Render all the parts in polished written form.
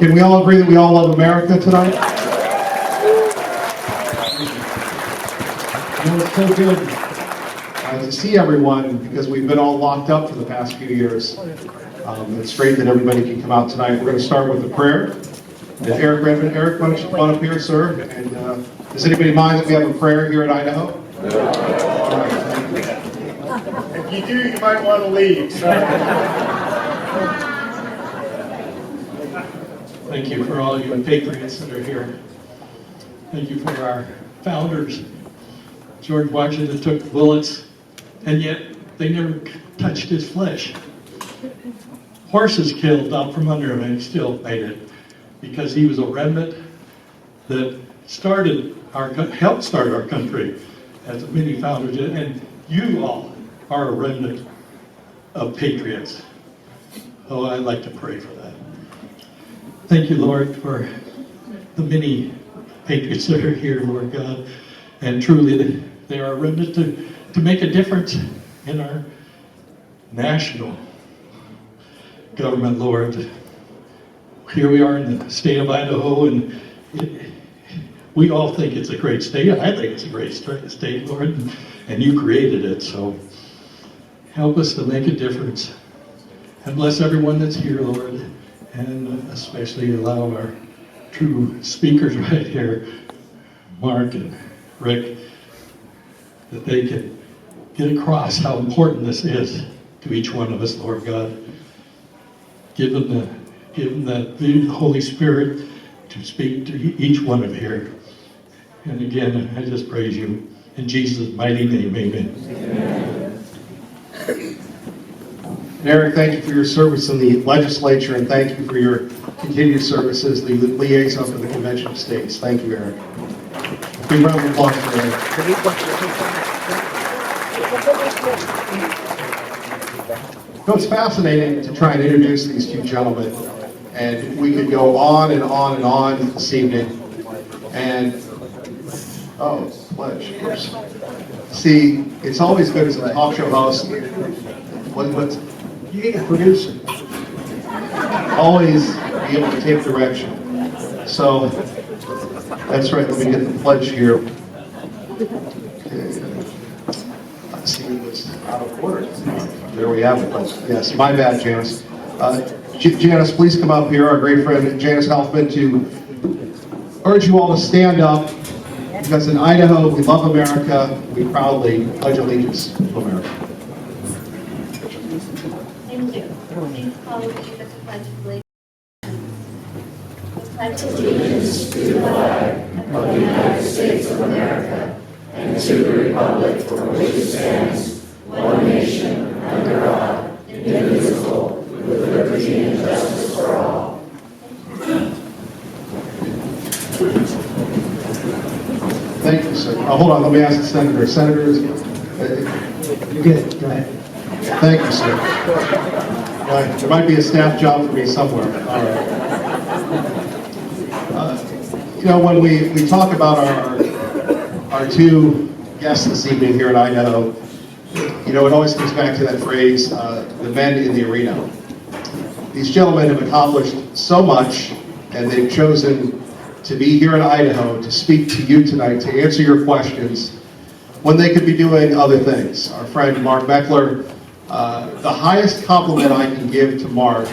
Can we all agree that we all love America tonight? You know, it's so good to see everyone because we've been all locked up for the past few years. It's great that everybody can come out tonight. We're going to start with a prayer. And Eric Redmond, Eric, why don't you come on up here, sir? And does anybody mind that we have a prayer here at Idaho? All right, thank you. If you do, you might want to leave. Thank you for all you patriots that are here. Thank you for our founders. George Washington took bullets, and yet they never touched his flesh. Horses killed out from under him, and he still made it, because he was a remnant that helped start our country, as many founders did, and you all are a remnant of patriots. Oh, I'd like to pray for that. Thank you, Lord, for the many patriots that are here, Lord God, and truly they are a remnant to make a difference in our national government, Lord. Here we are in the state of Idaho, and we all think it's a great state. I think it's a great state, Lord, and you created it, so help us to make a difference. And bless everyone that's here, Lord, and especially allow our true speakers right here, Mark and Rick, that they can get across how important this is to each one of us, Lord God. Give them the Holy Spirit to speak to each one of here. And again, I just praise you. In Jesus' mighty name, amen. Eric, thank you for your service in the legislature, and thank you for your continued service as the liaison for the Convention of States. Thank you, Eric. Big round of applause for Eric. So it's fascinating to try and introduce these two gentlemen, and we could go on and on and on this evening. And pledge. See, it's always good as a talk show host. You need a producer. Always be able to take direction. So that's right. Let me get the pledge here. Let's see, it was out of order. There we have it. Yes, my bad, Janice. Janice, please come up here. Our great friend Janice Helfman, to urge you all to stand up, because in Idaho we love America. We proudly pledge allegiance to America. Thank you. Please follow me with the pledge of allegiance. I pledge allegiance to the flag of the United States of America and to the republic for which it stands, one nation, under God, indivisible, with liberty and justice for all. Thank you, sir. Hold on, let me ask the senator. Senators, You're good. Go ahead. thank you, sir. Right. There might be a staff job for me somewhere. All right. You know, when we talk about our two guests this evening here at Idaho, you know, it always comes back to that phrase, the men in the arena. These gentlemen have accomplished so much, and they've chosen to be here in Idaho to speak to you tonight, to answer your questions, when they could be doing other things. Our friend Mark Meckler, the highest compliment I can give to Mark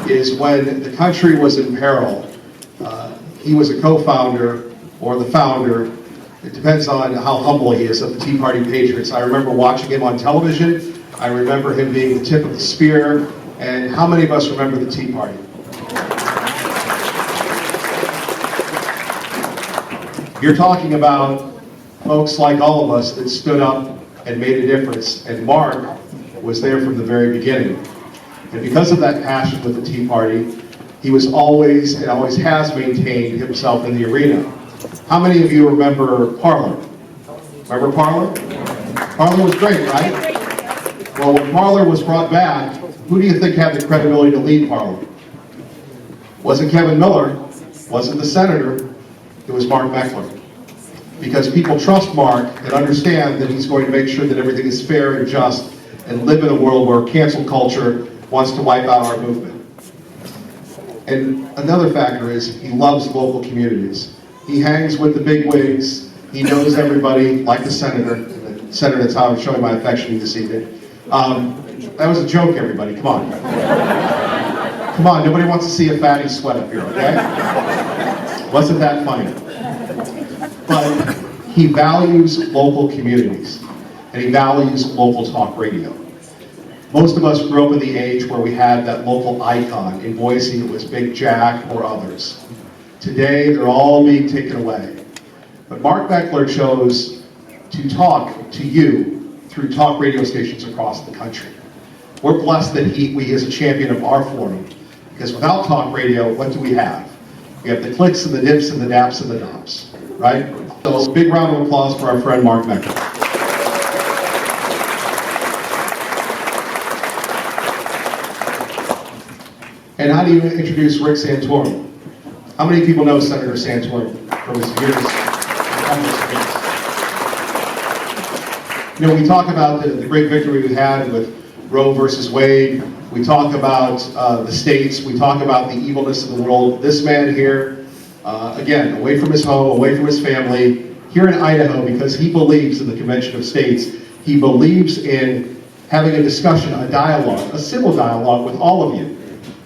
is when the country was in peril. He was a co-founder or the founder. It depends on how humble he is, of the Tea Party Patriots. I remember watching him on television. I remember him being the tip of the spear. And how many of us remember the Tea Party? You're talking about folks like all of us that stood up and made a difference. And Mark was there from the very beginning. And because of that passion with the Tea Party, he was always and always has maintained himself in the arena. How many of you remember Parler? Remember Parler? Parler was great, right? Well, when Parler was brought back, who do you think had the credibility to lead Parler? Wasn't Kevin Miller, wasn't the senator, it was Mark Meckler. Because people trust Mark and understand that he's going to make sure that everything is fair and just and live in a world where cancel culture wants to wipe out our movement. And another factor is he loves local communities. He hangs with the big wigs. He knows everybody, like the senator. The senator, that's how I'm showing my affection this evening. That was a joke, everybody. Come on. Come on, nobody wants to see a fatty sweat up here, okay? Wasn't that funny? But he values local communities, and he values local talk radio. Most of us grew up in the age where we had that local icon. In Boise, it was Big Jack or others. Today, they're all being taken away. But Mark Meckler chose to talk to you through talk radio stations across the country. We're blessed that we is a champion of our forum, because without talk radio, what do we have? We have the clicks and the dips and the daps and the dops, right? So big round of applause for our friend Mark Meckler. And how do you introduce Rick Santorum? How many people know Senator Santorum from his years in Congress? You know, we talk about the great victory we had with Roe versus Wade. We talk about the states. We talk about the evilness of the world. This man here, again, away from his home, away from his family, here in Idaho, because he believes in the Convention of States. He believes in having a discussion, a dialogue, a civil dialogue with all of you.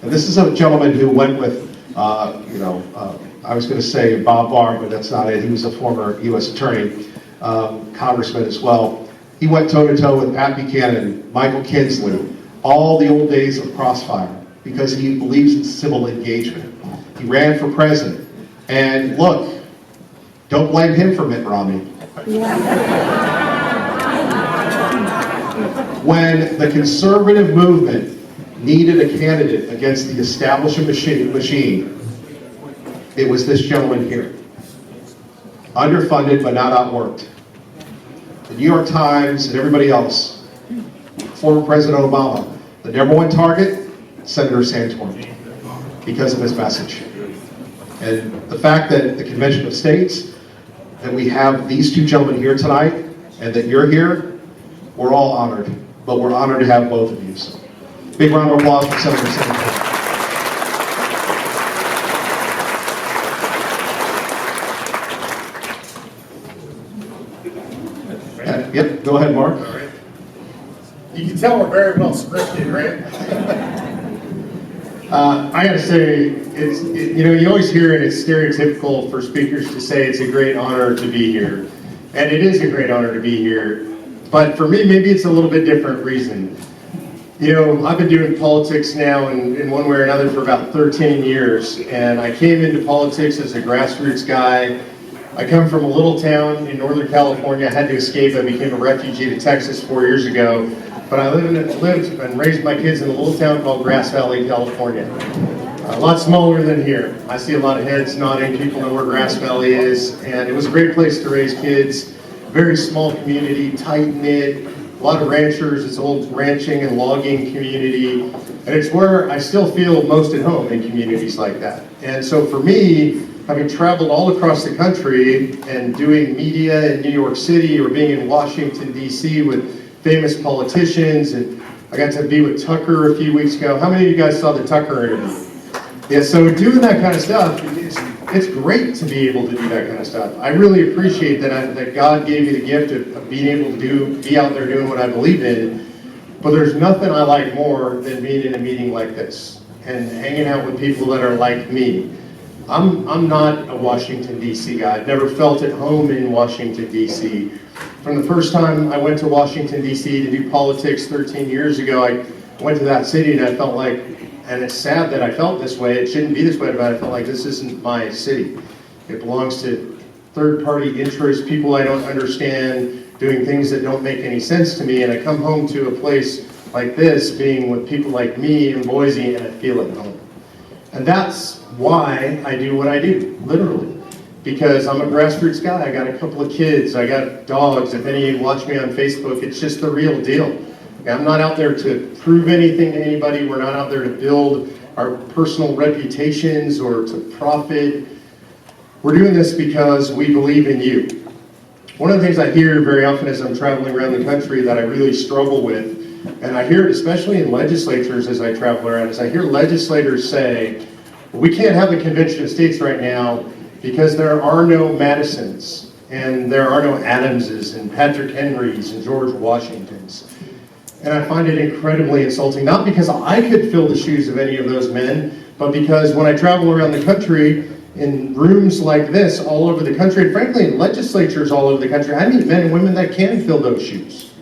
And this is a gentleman who went with, I was going to say Bob Barr, but that's not it. He was a former U.S. attorney, congressman as well. He went toe-to-toe with Pat Buchanan, Michael Kinsley, all the old days of Crossfire, because he believes in civil engagement. He ran for president. And look, don't blame him for Mitt Romney. When the conservative movement needed a candidate against the establishment machine, it was this gentleman here. Underfunded, but not outworked. The New York Times and everybody else, former President Obama, the number one target, Senator Santorum, because of his message. And the fact that the Convention of States, that we have these two gentlemen here tonight, and that you're here, we're all honored. But we're honored to have both of you. So, big round of applause for Senator Santorum. Yep, go ahead, Mark. All right. You can tell we're very well scripted, right? I gotta say, you always hear it, it's stereotypical for speakers to say it's a great honor to be here. And it is a great honor to be here. But for me, maybe it's a little bit different reason. You know, I've been doing politics now in one way or another for about 13 years. And I came into politics as a grassroots guy. I come from a little town in Northern California. I had to escape. I became a refugee to Texas 4 years ago. But I lived and raised my kids in a little town called Grass Valley, California. A lot smaller than here. I see a lot of heads nodding. People know where Grass Valley is. And it was a great place to raise kids. Very small community, tight-knit, a lot of ranchers. It's an old ranching and logging community. And it's where I still feel most at home in communities like that. And so for me, having traveled all across the country and doing media in New York City or being in Washington, D.C. with famous politicians, and I got to be with Tucker a few weeks ago. How many of you guys saw the Tucker interview? Yeah, so doing that kind of stuff, it's great to be able to do that kind of stuff. I really appreciate that God gave me the gift of being able to be out there doing what I believe in. But there's nothing I like more than being in a meeting like this and hanging out with people that are like me. I'm not a Washington, D.C. guy. I've never felt at home in Washington, D.C. From the first time I went to Washington, D.C. to do politics 13 years ago, I went to that city and I felt like, and it's sad that I felt this way, it shouldn't be this way, but I felt like this isn't my city. It belongs to third-party interests, people I don't understand, doing things that don't make any sense to me, and I come home to a place like this, being with people like me in Boise, and I feel at home. And that's why I do what I do, literally. Because I'm a grassroots guy. I got a couple of kids. I got dogs. If any of you watch me on Facebook, it's just the real deal. I'm not out there to prove anything to anybody. We're not out there to build our personal reputations or to profit. We're doing this because we believe in you. One of the things I hear very often as I'm traveling around the country that I really struggle with, and I hear it especially in legislatures as I travel around, is I hear legislators say, We can't have a convention of states right now because there are no Madisons, and there are no Adamses, and Patrick Henrys, and George Washingtons. And I find it incredibly insulting, not because I could fill the shoes of any of those men, but because when I travel around the country in rooms like this all over the country, and frankly in legislatures all over the country, I meet men and women that can fill those shoes.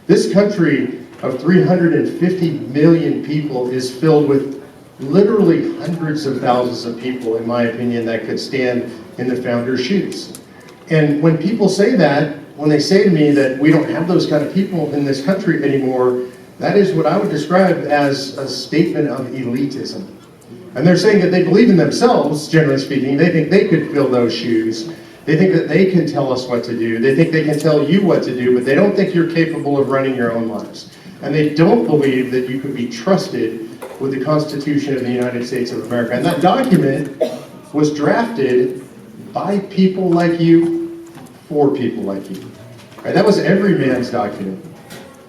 This country of 350 million people is filled with literally hundreds of thousands of people, in my opinion, that could stand in the founder's shoes. And when people say that, when they say to me that we don't have those kind of people in this country anymore, that is what I would describe as a statement of elitism. And they're saying that they believe in themselves, generally speaking. They think they could fill those shoes. They think that they can tell us what to do. They think they can tell you what to do, but they don't think you're capable of running your own lives. And they don't believe that you could be trusted with the Constitution of the United States of America. And that document was drafted by people like you, for people like you. Right? That was every man's document.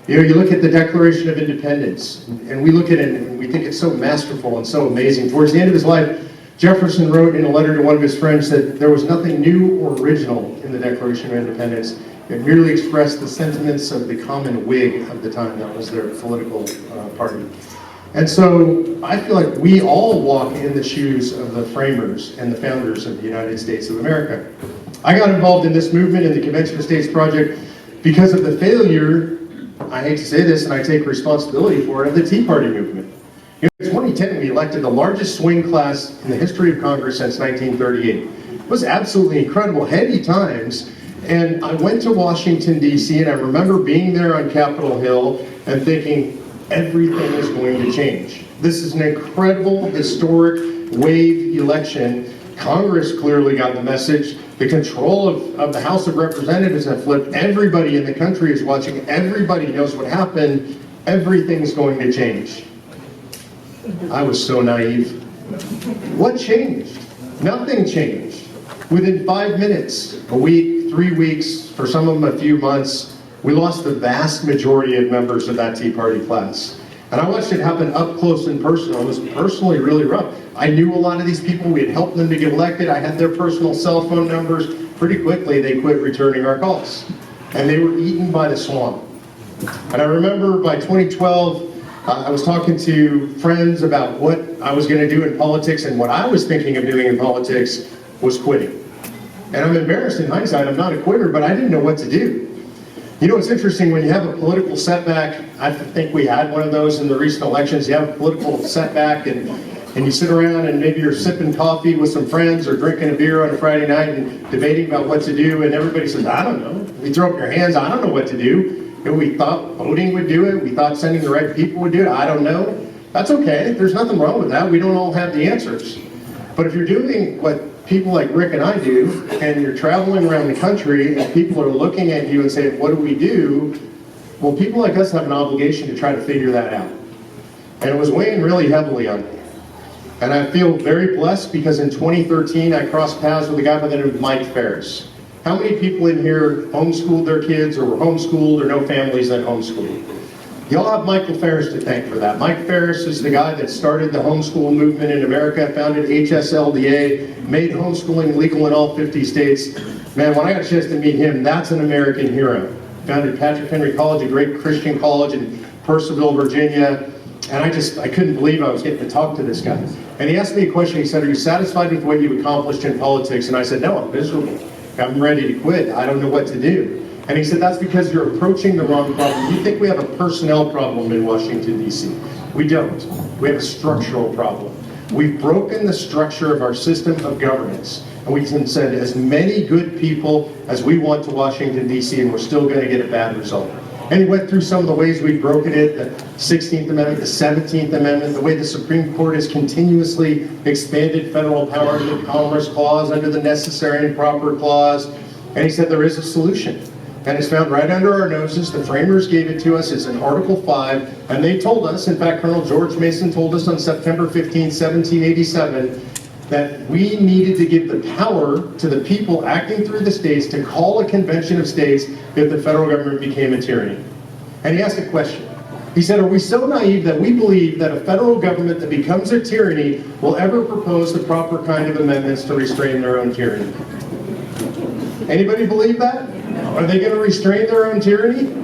You know, you look at the Declaration of Independence, and we look at it and we think it's so masterful and so amazing. Towards the end of his life, Jefferson wrote in a letter to one of his friends that there was nothing new or original in the Declaration of Independence. It merely expressed the sentiments of the common Whig of the time. That was their political party. And so I feel like we all walk in the shoes of the framers and the founders of the United States of America. I got involved in this movement, in the Convention of States project, because of the failure, I hate to say this and I take responsibility for it, of the Tea Party movement. In 2010, we elected the largest swing class in the history of Congress since 1938. It was absolutely incredible, heady times. And I went to Washington, D.C., and I remember being there on Capitol Hill and thinking, everything is going to change. This is an incredible, historic wave election. Congress clearly got the message. The control of the House of Representatives have flipped. Everybody in the country is watching. Everybody knows what happened. Everything's going to change. I was so naive. What changed? Nothing changed. Within 5 minutes, a week, 3 weeks, for some of them a few months, we lost the vast majority of members of that Tea Party class. And I watched it happen up close and personal. It was personally really rough. I knew a lot of these people. We had helped them to get elected. I had their personal cell phone numbers. Pretty quickly, they quit returning our calls. And they were eaten by the swamp. And I remember by 2012, I was talking to friends about what I was going to do in politics, and what I was thinking of doing in politics was quitting. And I'm embarrassed in hindsight, I'm not a quitter, but I didn't know what to do. You know, it's interesting, when you have a political setback, I think we had one of those in the recent elections, you have a political setback and you sit around and maybe you're sipping coffee with some friends or drinking a beer on a Friday night and debating about what to do, and everybody says, I don't know. You throw up your hands, I don't know what to do. And we thought voting would do it, we thought sending the right people would do it, I don't know. That's okay, there's nothing wrong with that, we don't all have the answers. But if you're doing what people like Rick and I do, and you're traveling around the country and people are looking at you and saying, what do we do? Well, people like us have an obligation to try to figure that out. And it was weighing really heavily on me. And I feel very blessed because in 2013, I crossed paths with a guy by the name of Mike Ferris. How many people in here homeschooled their kids or were homeschooled or know families that homeschool? Y'all have Michael Ferris to thank for that. Mike Ferris is the guy that started the homeschool movement in America, founded HSLDA, made homeschooling legal in all 50 states. Man, when I got a chance to meet him, that's an American hero. Founded Patrick Henry College, a great Christian college in Purcellville, Virginia. And I couldn't believe I was getting to talk to this guy. And he asked me a question. He said, are you satisfied with what you've accomplished in politics? And I said, no, I'm miserable. I'm ready to quit. I don't know what to do. And he said, that's because you're approaching the wrong problem. You think we have a personnel problem in Washington, D.C. We don't. We have a structural problem. We've broken the structure of our system of governance. And we can send as many good people as we want to Washington, D.C., and we're still going to get a bad result. And he went through some of the ways we've broken it, the 16th Amendment, the 17th Amendment, the way the Supreme Court has continuously expanded federal power under the Commerce Clause, under the Necessary and Proper Clause. And he said there is a solution. And it's found right under our noses. The framers gave it to us. It's in Article 5. And they told us, in fact, Colonel George Mason told us on September 15, 1787, that we needed to give the power to the people acting through the states to call a convention of states if the federal government became a tyranny. And he asked a question. He said, are we so naive that we believe that a federal government that becomes a tyranny will ever propose the proper kind of amendments to restrain their own tyranny? Anybody believe that? Are they going to restrain their own tyranny?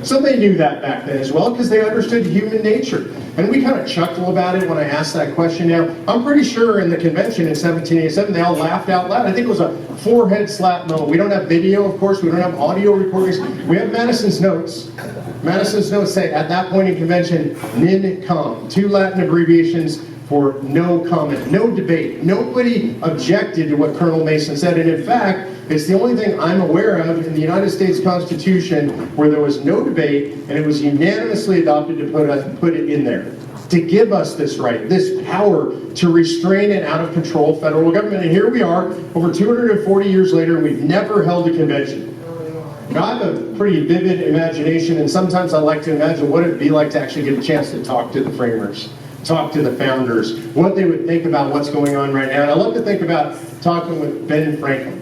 So they knew that back then as well, because they understood human nature. And we kind of chuckle about it when I asked that question now. I'm pretty sure in the convention in 1787, they all laughed out loud. I think it was a forehead slap moment. We don't have video, of course. We don't have audio recordings. We have Madison's notes. Madison's notes say, at that point in convention, nin com, 2 Latin abbreviations for no comment, no debate. Nobody objected to what Colonel Mason said. And in fact, it's the only thing I'm aware of in the United States Constitution where there was no debate and it was unanimously adopted to put it in there. To give us this right, this power to restrain an out of control federal government. And here we are, over 240 years later, and we've never held a convention. Now, I have a pretty vivid imagination, and sometimes I like to imagine what it would be like to actually get a chance to talk to the framers, talk to the founders, what they would think about what's going on right now. And I love to think about talking with Ben Franklin,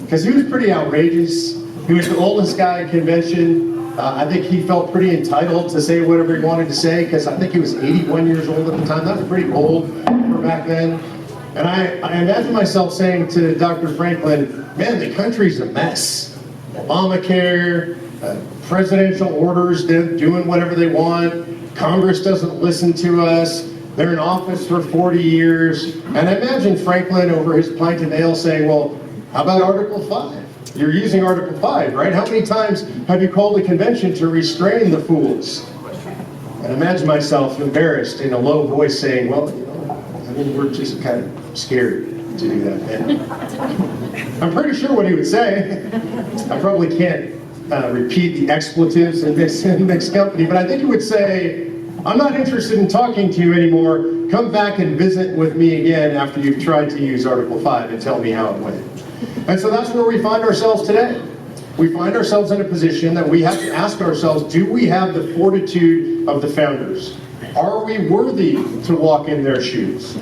because he was pretty outrageous. He was the oldest guy at convention. I think he felt pretty entitled to say whatever he wanted to say, because I think he was 81 years old at the time. That was pretty old for back then. And I imagine myself saying to Dr. Franklin, man, the country's a mess. Obamacare, presidential orders, they're doing whatever they want. Congress doesn't listen to us. They're in office for 40 years. And I imagine Franklin over his pint of ale saying, well, how about Article 5? You're using Article 5, right? How many times have you called a convention to restrain the fools? And imagine myself embarrassed in a low voice saying, well, you know, I mean, we're just kind of scared to do that, man. I'm pretty sure what he would say. I probably can't repeat the expletives in this company, but I think he would say, I'm not interested in talking to you anymore. Come back and visit with me again after you've tried to use Article 5 and tell me how it went. And so that's where we find ourselves today. We find ourselves in a position that we have to ask ourselves, do we have the fortitude of the founders? Are we worthy to walk in their shoes?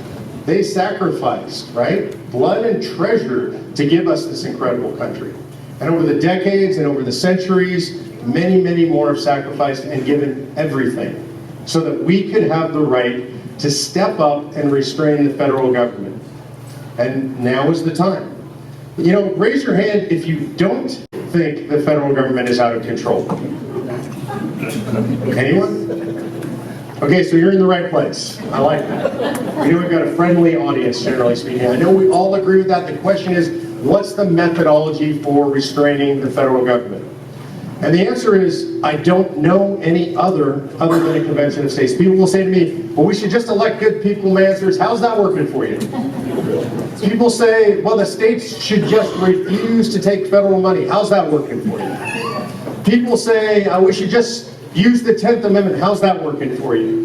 They sacrificed, right? Blood and treasure to give us this incredible country. And over the decades and over the centuries, many, many more have sacrificed and given everything so that we could have the right to step up and restrain the federal government. And now is the time. You know, raise your hand if you don't think the federal government is out of control. Anyone? Okay, so you're in the right place. I like that. We know we've got a friendly audience, generally speaking. I know we all agree with that. The question is, what's the methodology for restraining the federal government? And the answer is, I don't know any other than a convention of states. People will say to me, well, we should just elect good people. My answer is, how's that working for you? People say, well, the states should just refuse to take federal money. How's that working for you? People say, we should just use the 10th Amendment. How's that working for you?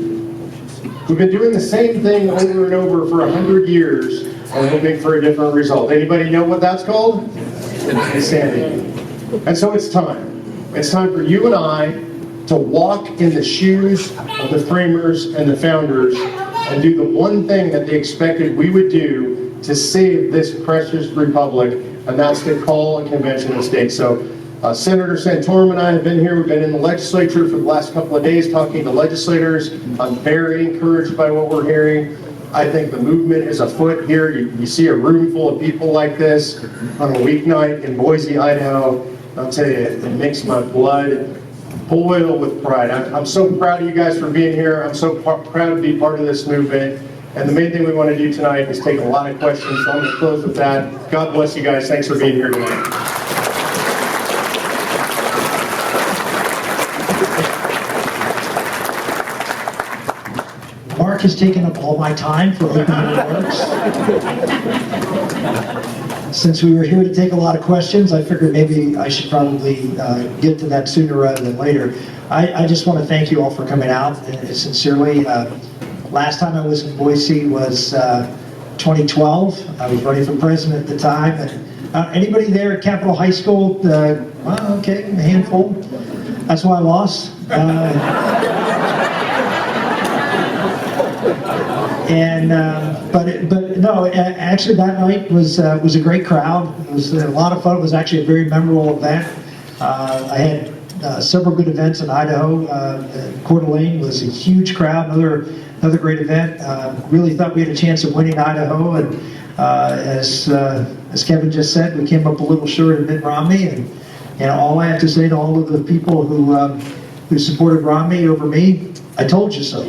We've been doing the same thing over and over for 100 years and hoping for a different result. Anybody know what that's called? Insanity. And so it's time. It's time for you and I to walk in the shoes of the framers and the founders and do the one thing that they expected we would do to save this precious republic, and that's to call a convention of states. So Senator Santorum and I have been here. We've been in the legislature for the last couple of days talking to legislators. I'm very encouraged by what we're hearing. I think the movement is afoot here. You see a room full of people like this on a weeknight in Boise, Idaho. I'll tell you, it makes my blood boil with pride. I'm so proud of you guys for being here. I'm so proud to be part of this movement. And the main thing we want to do tonight is take a lot of questions. So I'm going to close with that. God bless you guys. Thanks for being here tonight. Mark has taken up all my time for opening remarks. Since we were here to take a lot of questions, I figured maybe I should probably get to that sooner rather than later. I just want to thank you all for coming out, sincerely. Last time I was in Boise was 2012. I was running for president at the time. And anybody there at Capitol High School? Well, okay, a handful. That's why I lost. But no, actually that night was a great crowd. It was a lot of fun. It was actually a very memorable event. I had several good events in Idaho. Coeur d'Alene was a huge crowd, another great event. Really thought we had a chance of winning Idaho, and as Kevin just said, we came up a little short of Mitt Romney, and all I have to say to all of the people who supported Romney over me, I told you so.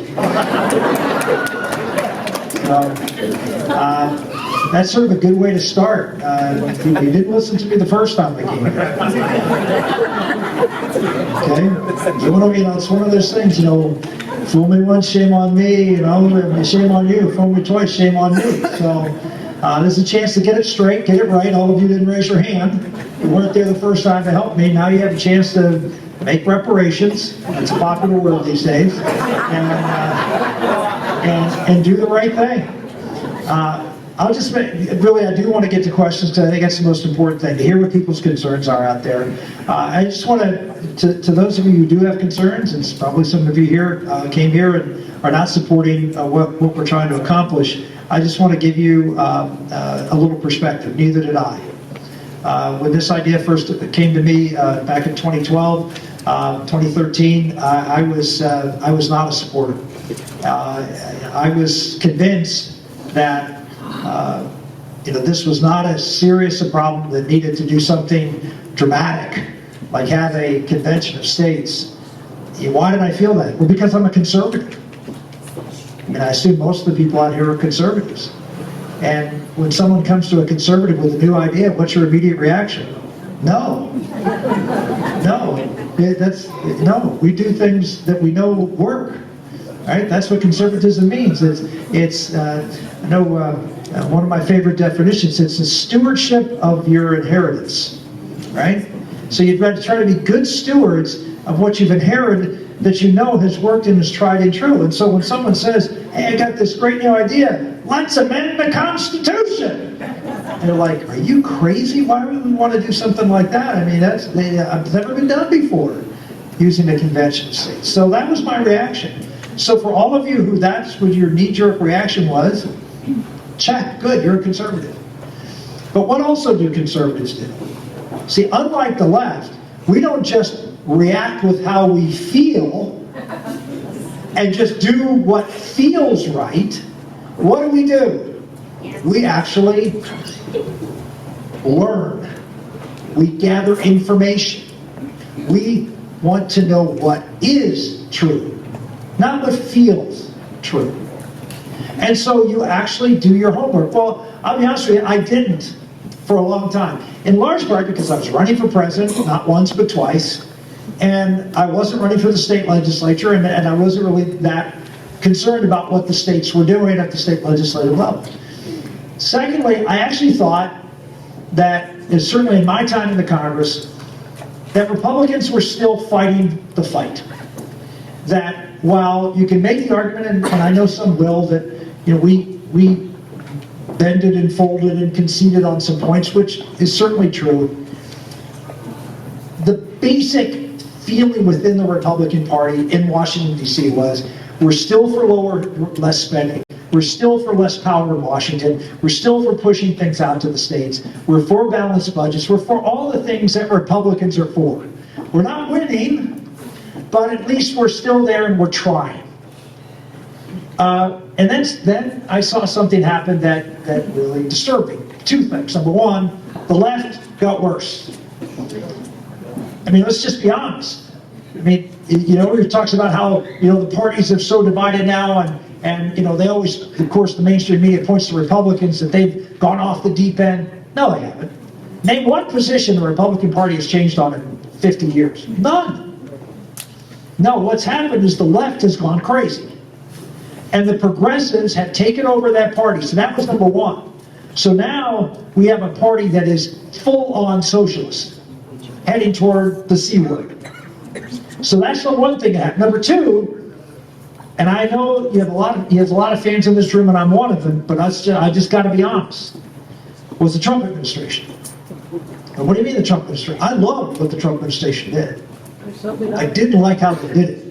That's sort of a good way to start. You didn't listen to me the first time I came here. Okay? It's one of those things, fool me once, shame on me, shame on you. Fool me twice, shame on me. So there's a chance to get it straight, get it right. All of you didn't raise your hand. You weren't there the first time to help me. Now you have a chance to make reparations. It's a popular word these days. And do the right thing. I do want to get to questions because I think that's the most important thing, to hear what people's concerns are out there. I just want to those of you who do have concerns, and probably some of you here came here and are not supporting what we're trying to accomplish, I just want to give you a little perspective. Neither did I. When this idea first came to me back in 2012, 2013, I was not a supporter. I was convinced that this was not as serious a problem that needed to do something dramatic, like have a convention of states. Why did I feel that? Well, because I'm a conservative. I assume most of the people out here are conservatives. And when someone comes to a conservative with a new idea, what's your immediate reaction? No. No. We do things that we know work. Right? That's what conservatism means. One of my favorite definitions, it's the stewardship of your inheritance. Right? So you've got to try to be good stewards of what you've inherited that you know has worked and is tried and true. And so when someone says, hey, I got this great new idea, let's amend the Constitution. They're like, are you crazy? Why would we want to do something like that? That's never been done before, using a convention of states. So that was my reaction. So for all of you who that's what your knee-jerk reaction was, check, good, you're a conservative. But what also do conservatives do? See, unlike the left, we don't just react with how we feel and just do what feels right. What do? We actually learn. We gather information. We want to know what is true, not what feels true. And so you actually do your homework. Well, I'll be honest with you, I didn't for a long time. In large part because I was running for president, not once but twice, and I wasn't running for the state legislature, and I wasn't really that concerned about what the states were doing at the state legislative level. Secondly, I actually thought that, certainly in my time in the Congress, that Republicans were still fighting the fight. That while you can make the argument, and I know some will, that we bended and folded and conceded on some points, which is certainly true. The basic feeling within the Republican Party in Washington, D.C. was, we're still for less spending. We're still for less power in Washington. We're still for pushing things out to the states. We're for balanced budgets. We're for all the things that Republicans are for. We're not winning, but at least we're still there and we're trying. And then I saw something happen that really disturbed me. Two things. Number one, the left got worse. Let's just be honest. It talks about how, the parties are so divided now, and they always, of course, the mainstream media points to Republicans that they've gone off the deep end. No, they haven't. Name one position the Republican Party has changed on in 50 years. None. No, what's happened is the left has gone crazy. And the progressives have taken over that party. So that was number one. So now we have a party that is full-on socialist, heading toward the C word. So that's the one thing that happened. Number two, and I know you have a lot of fans in this room, and I'm one of them, but I just got to be honest, was the Trump administration. And what do you mean the Trump administration? I loved what the Trump administration did. I didn't like how they did it.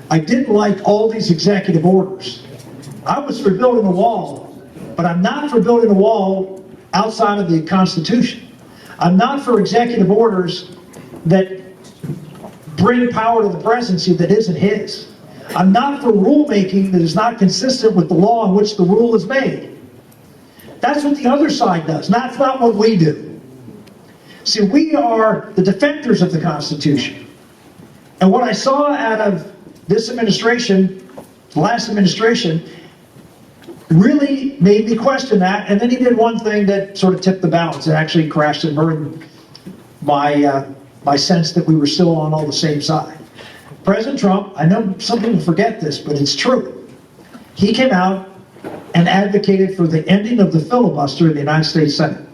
I didn't like all these executive orders. I was for building a wall, but I'm not for building a wall outside of the Constitution. I'm not for executive orders that bring power to the presidency that isn't his. I'm not for rulemaking that is not consistent with the law in which the rule is made. That's what the other side does. That's not what we do. See, we are the defenders of the Constitution. And what I saw out of this administration, the last administration, really made me question that. And then he did one thing that sort of tipped the balance. It actually crashed and burned my sense that we were still on all the same side. President Trump, I know some people forget this, but it's true. He came out and advocated for the ending of the filibuster in the United States Senate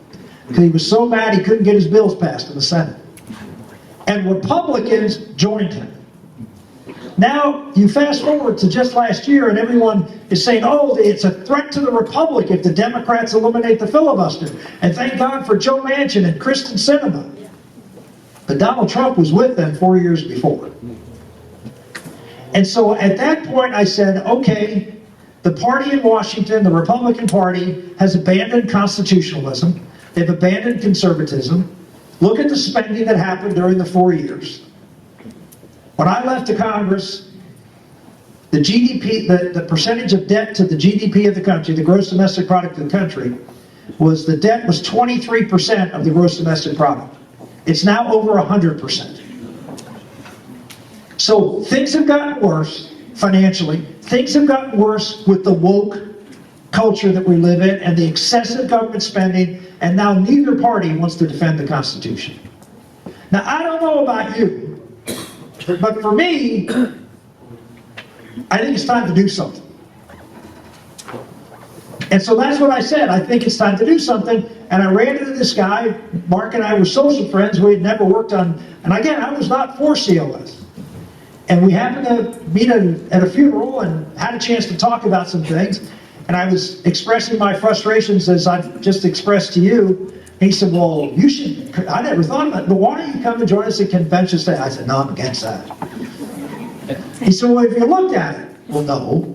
because he was so mad he couldn't get his bills passed in the Senate. And Republicans joined him. Now, you fast forward to just last year, and everyone is saying, oh, it's a threat to the Republic if the Democrats eliminate the filibuster. And thank God for Joe Manchin and Kristen Sinema. But Donald Trump was with them 4 years before. And so at that point, I said, okay, the party in Washington, the Republican Party, has abandoned constitutionalism. They've abandoned conservatism. Look at the spending that happened during the 4 years. When I left the Congress, the GDP, the percentage of debt to the GDP of the country, the gross domestic product of the country, the debt was 23% of the gross domestic product. It's now over 100%. So things have gotten worse financially. Things have gotten worse with the woke culture that we live in and the excessive government spending, and now neither party wants to defend the Constitution. Now, I don't know about you, but for me, I think it's time to do something. And so that's what I said. I think it's time to do something. And I ran into this guy. Mark and I were social friends. We had never worked on, and again, I was not for COS. And we happened to meet at a funeral and had a chance to talk about some things. And I was expressing my frustrations as I've just expressed to you. And he said, well, you should, I never thought about it, but why don't you come and join us at convention day? I said, no, I'm against that. He said, well, have you looked at it? Well, no.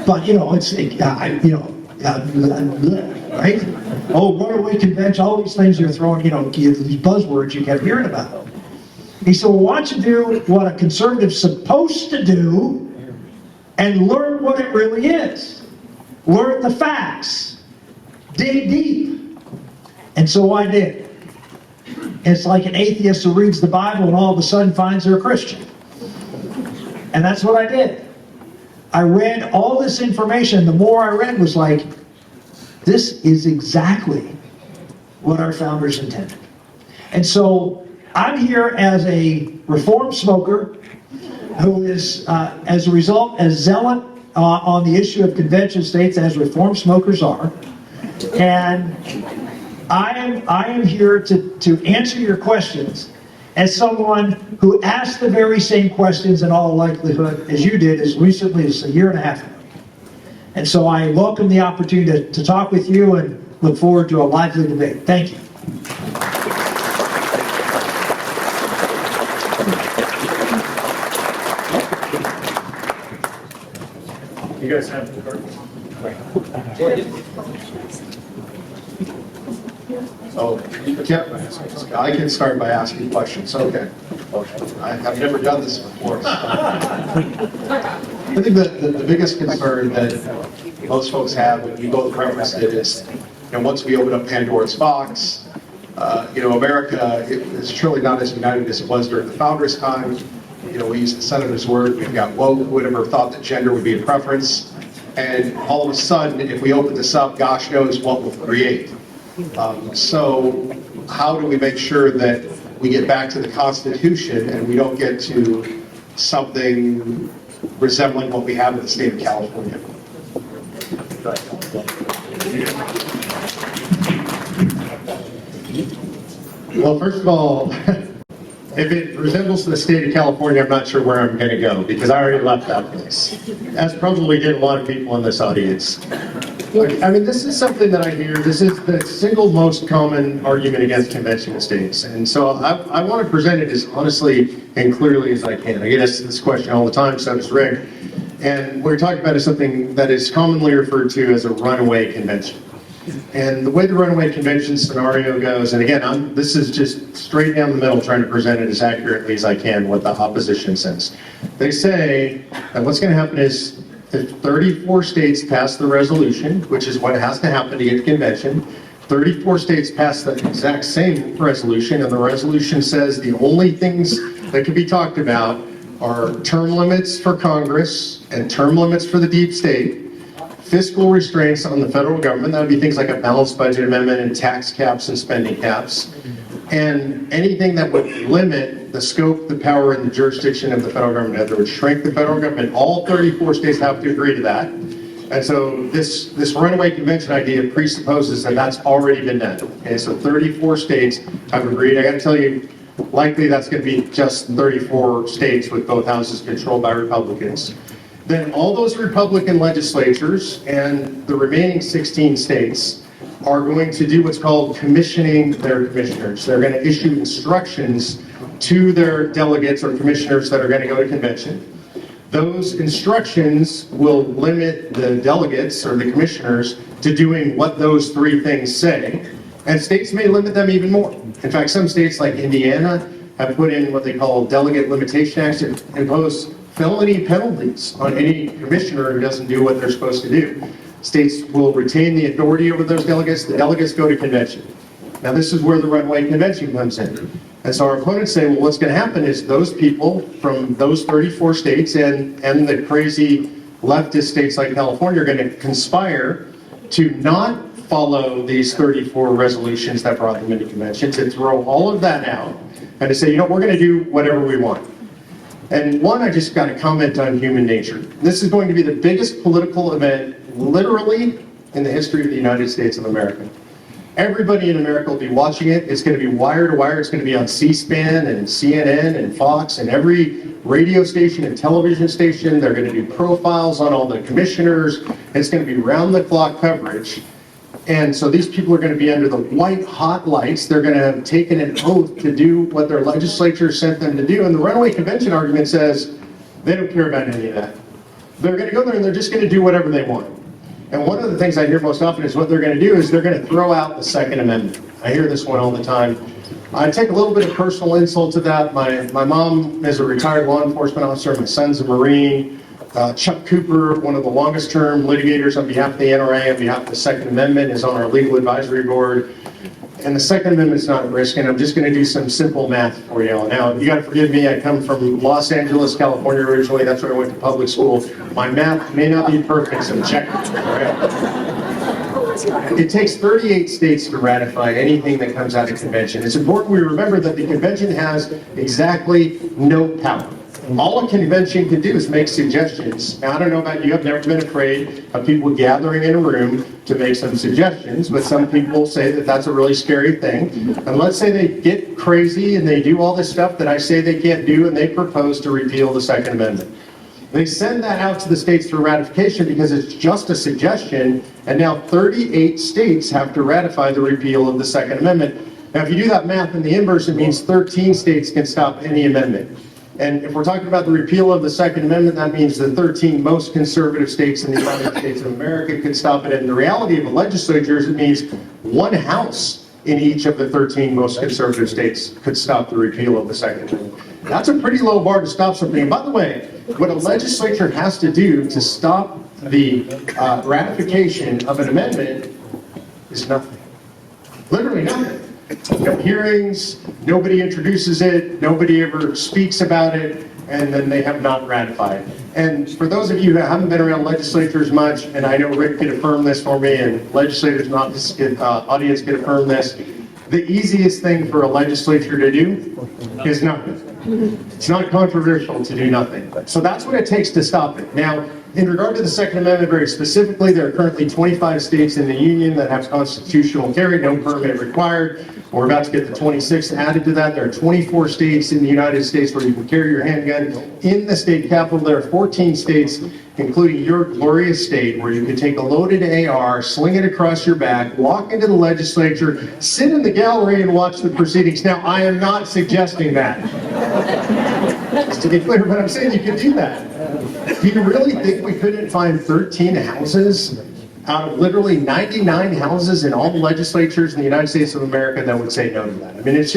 But, it's, right? Oh, runaway convention, all these things you're throwing, these buzzwords you kept hearing about. He said, well, why don't you do what a conservative's supposed to do and learn what it really is. Learn the facts. Dig deep. And so I did. It's like an atheist who reads the Bible and all of a sudden finds they're a Christian. And that's what I did. I read all this information. The more I read was like, this is exactly what our founders intended. And so I'm here as a reformed smoker who is, as a result, as zealot on the issue of convention states as reformed smokers are. And I am here to answer your questions as someone who asked the very same questions in all likelihood as you did as recently as a year and a half ago. And so I welcome the opportunity to talk with you and look forward to a lively debate. Thank you. You guys have the card? Oh, I can start by asking questions. Okay. I've never done this before. I think the biggest concern that most folks have when you both referenced it is, once we open up Pandora's box, America is truly not as united as it was during the founders' time. We use the senator's word, we've got woke, who would ever thought that gender would be a preference. And all of a sudden, if we open this up, gosh knows what we'll create. So how do we make sure that we get back to the Constitution and we don't get to something resembling what we have in the state of California? Well, first of all, if it resembles the state of California, I'm not sure where I'm going to go because I already left that place, as probably did a lot of people in this audience. I mean, this is something that I hear. This is the single most common argument against convention of states. And so I want to present it as honestly and clearly as I can. I get asked this question all the time, so does Rick. And what we're talking about is something that is commonly referred to as a runaway convention. And the way the runaway convention scenario goes, and again, this is just straight down the middle, trying to present it as accurately as I can, what the opposition says. They say that what's going to happen is if 34 states pass the resolution, which is what has to happen to get the convention, 34 states pass the exact same resolution, and the resolution says the only things that can be talked about are term limits for Congress and term limits for the deep state, fiscal restraints on the federal government, that would be things like a balanced budget amendment and tax caps and spending caps, and anything that would limit the scope, the power, and the jurisdiction of the federal government, that would shrink the federal government. All 34 states have to agree to that. And so this runaway convention idea presupposes that that's already been done. Okay, so 34 states have agreed. I got to tell you, likely that's going to be just 34 states with both houses controlled by Republicans. Then all those Republican legislatures and the remaining 16 states are going to do what's called commissioning their commissioners. They're going to issue instructions to their delegates or commissioners that are going to go to convention. Those instructions will limit the delegates or the commissioners to doing what those three things say, and states may limit them even more. In fact, some states like Indiana have put in what they call delegate limitation acts that impose felony penalties on any commissioner who doesn't do what they're supposed to do. States will retain the authority over those delegates. The delegates go to convention. Now, this is where the runaway convention comes in. And so our opponents say, well, what's going to happen is those people from those 34 states and the crazy leftist states like California are going to conspire to not follow these 34 resolutions that brought them into convention, to throw all of that out and to say, you know, we're going to do whatever we want. And one, I just got to comment on human nature. This is going to be the biggest political event literally in the history of the United States of America. Everybody in America will be watching it. It's going to be wire to wire. It's going to be on C-SPAN and CNN and Fox and every radio station and television station. They're going to do profiles on all the commissioners. It's going to be round-the-clock coverage. And so these people are going to be under the white hot lights. They're going to have taken an oath to do what their legislature sent them to do. And the runaway convention argument says they don't care about any of that. They're going to go there and they're just going to do whatever they want. And one of the things I hear most often is what they're going to do is they're going to throw out the Second Amendment. I hear this one all the time. I take a little bit of personal insult to that. My mom is a retired law enforcement officer. My son's a Marine. Chuck Cooper, one of the longest term litigators on behalf of the NRA, on behalf of the Second Amendment, is on our legal advisory board. And the Second Amendment's not at risk, and I'm just going to do some simple math for you all. Now, you got to forgive me, I come from Los Angeles, California originally. That's where I went to public school. My math may not be perfect, so check it. All right? It takes 38 states to ratify anything that comes out of convention. It's important we remember that the convention has exactly no power. All a convention can do is make suggestions. Now, I don't know about you, I've never been afraid of people gathering in a room to make some suggestions, but some people say that that's a really scary thing. And let's say they get crazy and they do all this stuff that I say they can't do, and they propose to repeal the Second Amendment. They send that out to the states for ratification because it's just a suggestion, and now 38 states have to ratify the repeal of the Second Amendment. Now, if you do that math in the inverse, it means 13 states can stop any amendment. And if we're talking about the repeal of the Second Amendment, that means the 13 most conservative states in the United States of America could stop it. And the reality of a legislature is it means one house in each of the 13 most conservative states could stop the repeal of the Second Amendment. That's a pretty low bar to stop something. And by the way, what a legislature has to do to stop the ratification of an amendment is nothing. Literally nothing. No hearings, nobody introduces it, nobody ever speaks about it, and then they have not ratified. And for those of you who haven't been around legislatures much, and I know Rick could affirm this for me, and legislators in the audience could affirm this, the easiest thing for a legislature to do is nothing. It's not controversial to do nothing. So that's what it takes to stop it. Now, in regard to the Second Amendment, very specifically, there are currently 25 states in the Union that have constitutional carry, no permit required. We're about to get the 26th added to that. There are 24 states in the United States where you can carry your handgun. In the state capital, there are 14 states, including your glorious state, where you can take a loaded AR, sling it across your back, walk into the legislature, sit in the gallery and watch the proceedings. Now, I am not suggesting that. Just to be clear, but I'm saying you can do that. Do you really think we couldn't find 13 houses out of literally 99 houses in all the legislatures in the United States of America that would say no to that. I mean, it's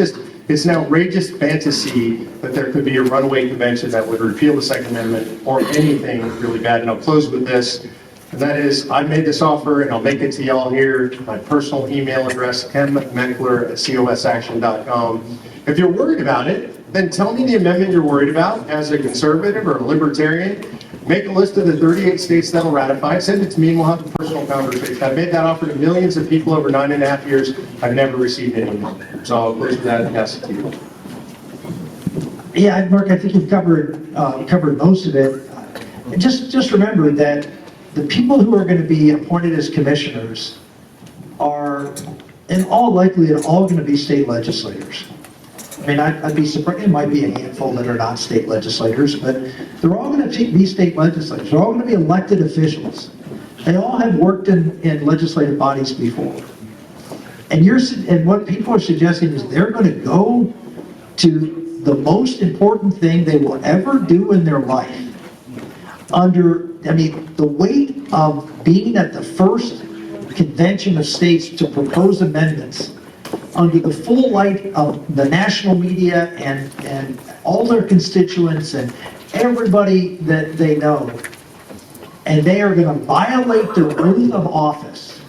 an outrageous fantasy that there could be a runaway convention that would repeal the Second Amendment or anything really bad. And I'll close with this, and that is, I made this offer, and I'll make it to y'all here. My personal email address, mmeckler@cosaction.com. If you're worried about it, then tell me the amendment you're worried about as a conservative or a libertarian. Make a list of the 38 states that'll ratify it, send it to me, and we'll have a personal conversation. I've made that offer to millions of people over 9.5 years. I've never received any money. So I'll close with that and pass it to you. Yeah, Mark, I think you've covered most of it. Just remember that the people who are going to be appointed as commissioners are, in all likelihood, all going to be state legislators. I mean, I'd be surprised, it might be a handful that are not state legislators, but they're all going to be state legislators. They're all going to be elected officials. They all have worked in legislative bodies before. And what people are suggesting is they're going to go to the most important thing they will ever do in their life the weight of being at the first convention of states to propose amendments under the full light of the national media and all their constituents and everybody that they know. And they are going to violate their oath of office.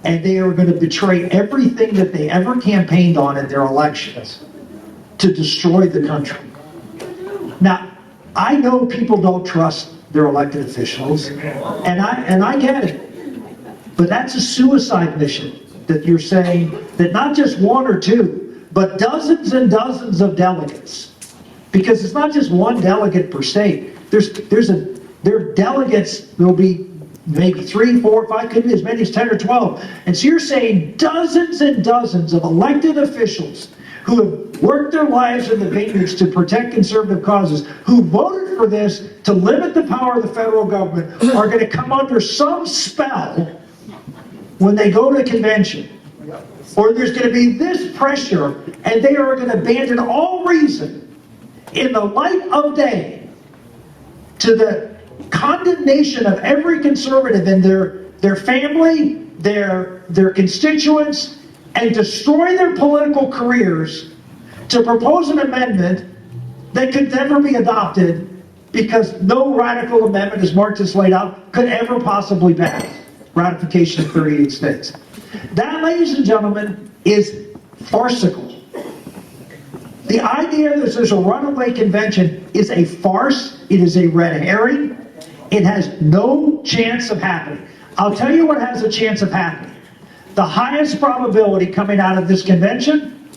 And they are going to betray everything that they ever campaigned on in their elections to destroy the country. Now, I know people don't trust their elected officials, and I get it. But that's a suicide mission that you're saying that not just one or two, but dozens and dozens of delegates. Because it's not just one delegate per state. There are delegates, there'll be maybe 3, 4, 5, could be as many as 10 or 12. And so you're saying dozens and dozens of elected officials who have worked their lives in the vineyards to protect conservative causes, who voted for this to limit the power of the federal government, are going to come under some spell when they go to convention. Or there's going to be this pressure, and they are going to abandon all reason in the light of day to the condemnation of every conservative and their family, their constituents, and destroy their political careers to propose an amendment that could never be adopted because no radical amendment, as Mark just laid out, could ever possibly pass ratification in 38 states. That, ladies and gentlemen, is farcical. The idea that there's a runaway convention is a farce. It is a red herring. It has no chance of happening. I'll tell you what has a chance of happening. The highest probability coming out of this convention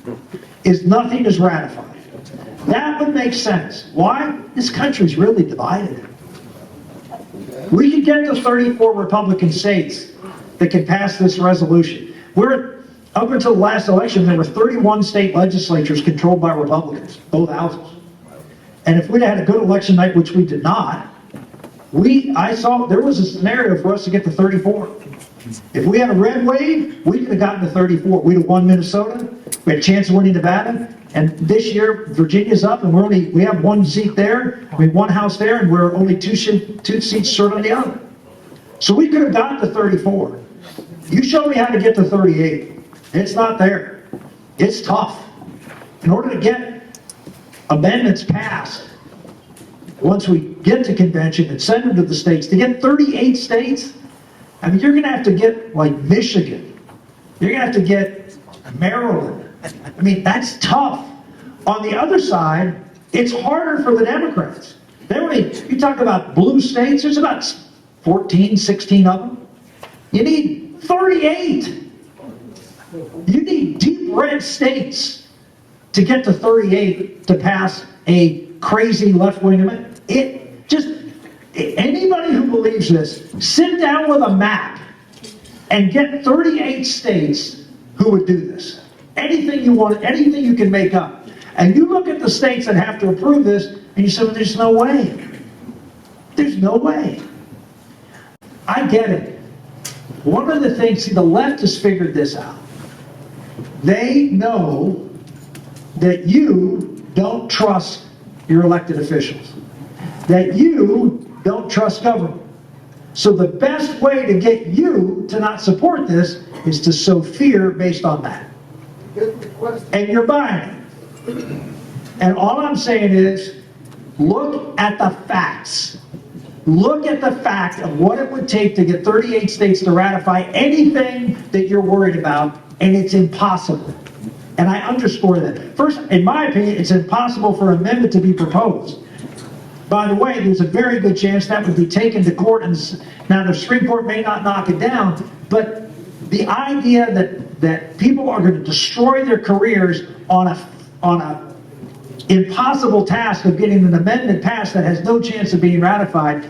is nothing is ratified. That would make sense. Why? This country's really divided. We could get to 34 Republican states that can pass this resolution. Up until the last election, there were 31 state legislatures controlled by Republicans, both houses. And if we'd had a good election night, which we did not, I saw there was a scenario for us to get to 34. If we had a red wave, we could have gotten to 34. We'd have won Minnesota. We had a chance of winning Nevada. And this year, Virginia's up, and we have one seat there, we have one house there, and we're only two seats short on the other. So we could have gotten to 34. You show me how to get to 38. It's not there. It's tough. In order to get amendments passed, once we get to convention and send them to the states, to get 38 states, I mean, you're going to have to get like Michigan. You're going to have to get Maryland. I mean, that's tough. On the other side, it's harder for the Democrats. You talk about blue states, there's about 14, 16 of them. You need 38. You need deep red states to get to 38 to pass a crazy left-wing amendment. Anybody who believes this, sit down with a map and get 38 states who would do this. Anything you want, anything you can make up. And you look at the states that have to approve this, and you say, well, there's no way. There's no way. I get it. One of the things, the left has figured this out. They know that you don't trust your elected officials. That you don't trust government. So the best way to get you to not support this is to sow fear based on that. And you're buying it. And all I'm saying is, look at the facts. Look at the fact of what it would take to get 38 states to ratify anything that you're worried about, and it's impossible. And I underscore that. First, in my opinion, it's impossible for an amendment to be proposed. By the way, there's a very good chance that would be taken to court, and now the Supreme Court may not knock it down, but the idea that people are going to destroy their careers on a impossible task of getting an amendment passed that has no chance of being ratified,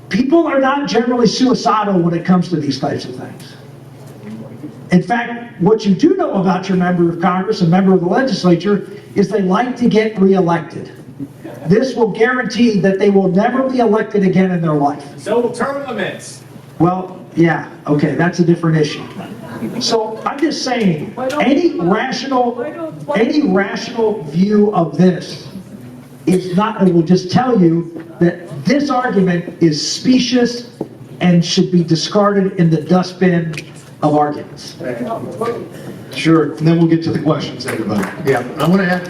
people are not generally suicidal when it comes to these types of things. In fact, what you do know about your member of Congress and member of the legislature is they like to get reelected. This will guarantee that they will never be elected again in their life. So will term limits. Well, yeah, okay, that's a different issue. So I'm just saying, any rational view of this is not, it will just tell you that this argument is specious and should be discarded in the dustbin of arguments. Sure, and then we'll get to the questions, everybody. Yeah, I want to add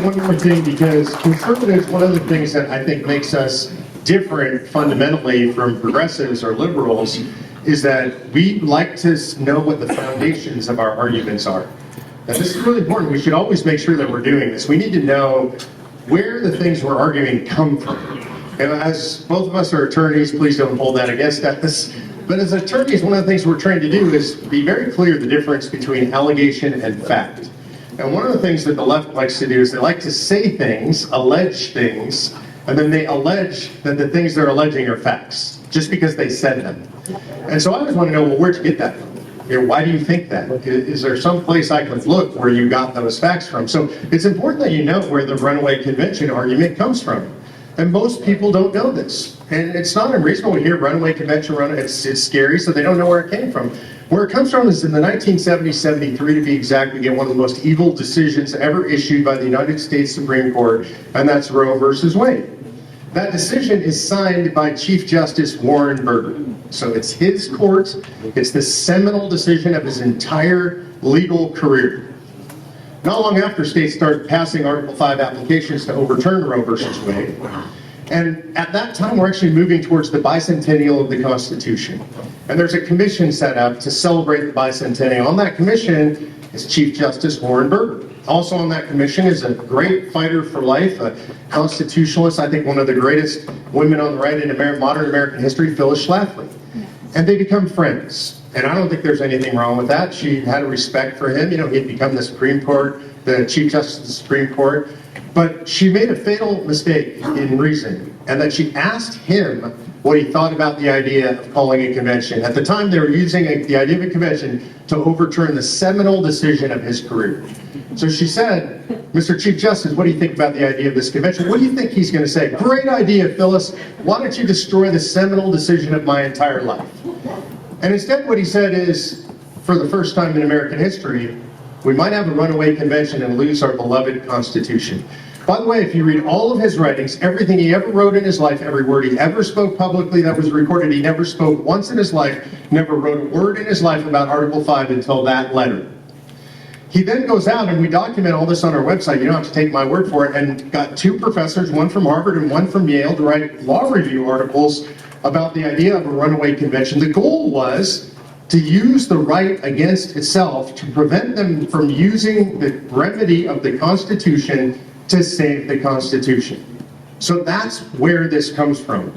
one more thing, because conservatives, one of the things that I think makes us different fundamentally from progressives or liberals is that we like to know what the foundations of our arguments are. Now, this is really important. We should always make sure that we're doing this. We need to know where the things we're arguing come from. And as both of us are attorneys, please don't hold that against us. But as attorneys, one of the things we're trying to do is be very clear the difference between allegation and fact. And one of the things that the left likes to do is they like to say things, allege things, and then they allege that the things they're alleging are facts, just because they said them. And so I always want to know, well, where'd you get that from? You know, why do you think that? Is there some place I can look where you got those facts from? So it's important that you know where the runaway convention argument comes from. And most people don't know this. And it's not unreasonable to hear runaway convention, it's scary, so they don't know where it came from. Where it comes from is in the 1970-73, to be exact, we get one of the most evil decisions ever issued by the United States Supreme Court, and that's Roe versus Wade. That decision is signed by Chief Justice Warren Burger. So it's his court, it's the seminal decision of his entire legal career. Not long after, states started passing Article 5 applications to overturn Roe versus Wade. And at that time, we're actually moving towards the bicentennial of the Constitution. And there's a commission set up to celebrate the bicentennial. On that commission is Chief Justice Warren Burger. Also on that commission is a great fighter for life, a constitutionalist, I think one of the greatest women on the right in modern American history, Phyllis Schlafly. And they become friends. And I don't think there's anything wrong with that. She had a respect for him. You know, he'd become the Supreme Court, the Chief Justice of the Supreme Court. But she made a fatal mistake in reasoning, and that she asked him what he thought about the idea of calling a convention. At the time, they were using the idea of a convention to overturn the seminal decision of his career. So she said, Mr. Chief Justice, what do you think about the idea of this convention? What do you think he's going to say? Great idea, Phyllis. Why don't you destroy the seminal decision of my entire life? And instead what he said is, for the first time in American history, we might have a runaway convention and lose our beloved Constitution. By the way, if you read all of his writings, everything he ever wrote in his life, every word he ever spoke publicly that was recorded, he never spoke once in his life, never wrote a word in his life about Article 5 until that letter. He then goes out, and we document all this on our website, you don't have to take my word for it, and got two professors, one from Harvard and one from Yale, to write law review articles about the idea of a runaway convention. The goal was to use the right against itself to prevent them from using the remedy of the Constitution to save the Constitution. So that's where this comes from.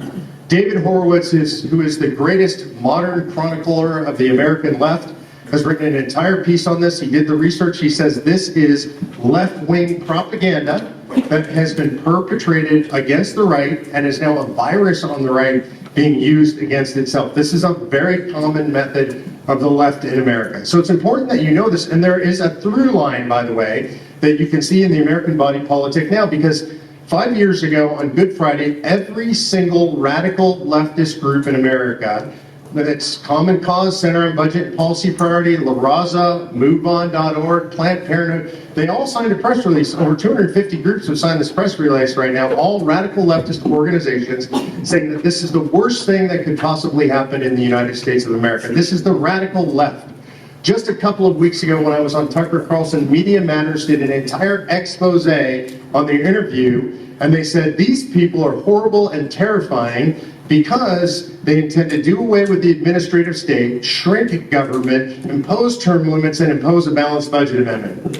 David Horowitz, who is the greatest modern chronicler of the American left, has written an entire piece on this. He did the research. He says this is left-wing propaganda that has been perpetrated against the right and is now a virus on the right being used against itself. This is a very common method of the left in America. So it's important that you know this, and there is a through line, by the way, that you can see in the American body politic now, because 5 years ago on Good Friday, every single radical leftist group in America It's Common Cause, Center on Budget and Policy Priority, La Raza, MoveOn.org, Planned Parenthood. They all signed a press release. Over 250 groups have signed this press release right now, all radical leftist organizations, saying that this is the worst thing that could possibly happen in the United States of America. This is the radical left. Just a couple of weeks ago when I was on Tucker Carlson, Media Matters did an entire expose on their interview, and they said these people are horrible and terrifying because they intend to do away with the administrative state, shrink government, impose term limits, and impose a balanced budget amendment.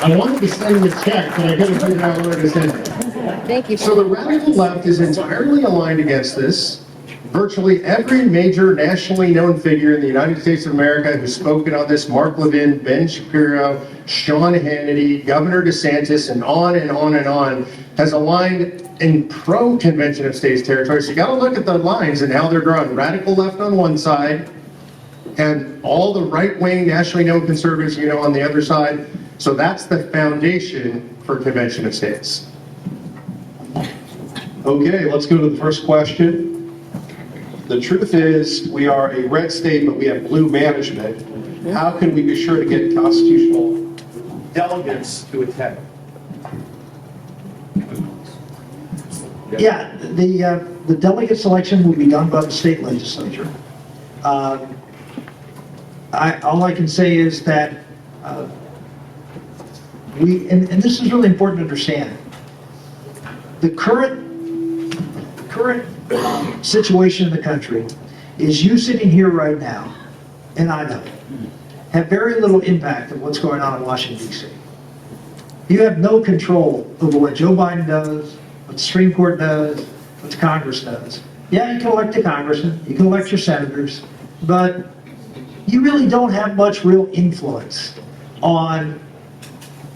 I wanted to send the check, but I couldn't figure out where to send it. Thank you. So the radical left is entirely aligned against this. Virtually every major nationally known figure in the United States of America who's spoken on this, Mark Levin, Ben Shapiro, Sean Hannity, Governor DeSantis, and on and on and on, has aligned in pro-Convention of States territory. So you got to look at the lines and how they're drawn. Radical left on one side, and all the right-wing, nationally known conservatives, on the other side. So that's the foundation for Convention of States. Okay, let's go to the first question. The truth is, we are a red state, but we have blue management. How can we be sure to get constitutional delegates to attend? Yeah, the delegate selection will be done by the state legislature. All I can say is that and this is really important to understand, the current situation in the country is you sitting here right now in Idaho have very little impact of what's going on in Washington, D.C. You have no control over what Joe Biden does, what the Supreme Court does, what the Congress does. Yeah, you can elect a congressman, you can elect your senators, but you really don't have much real influence on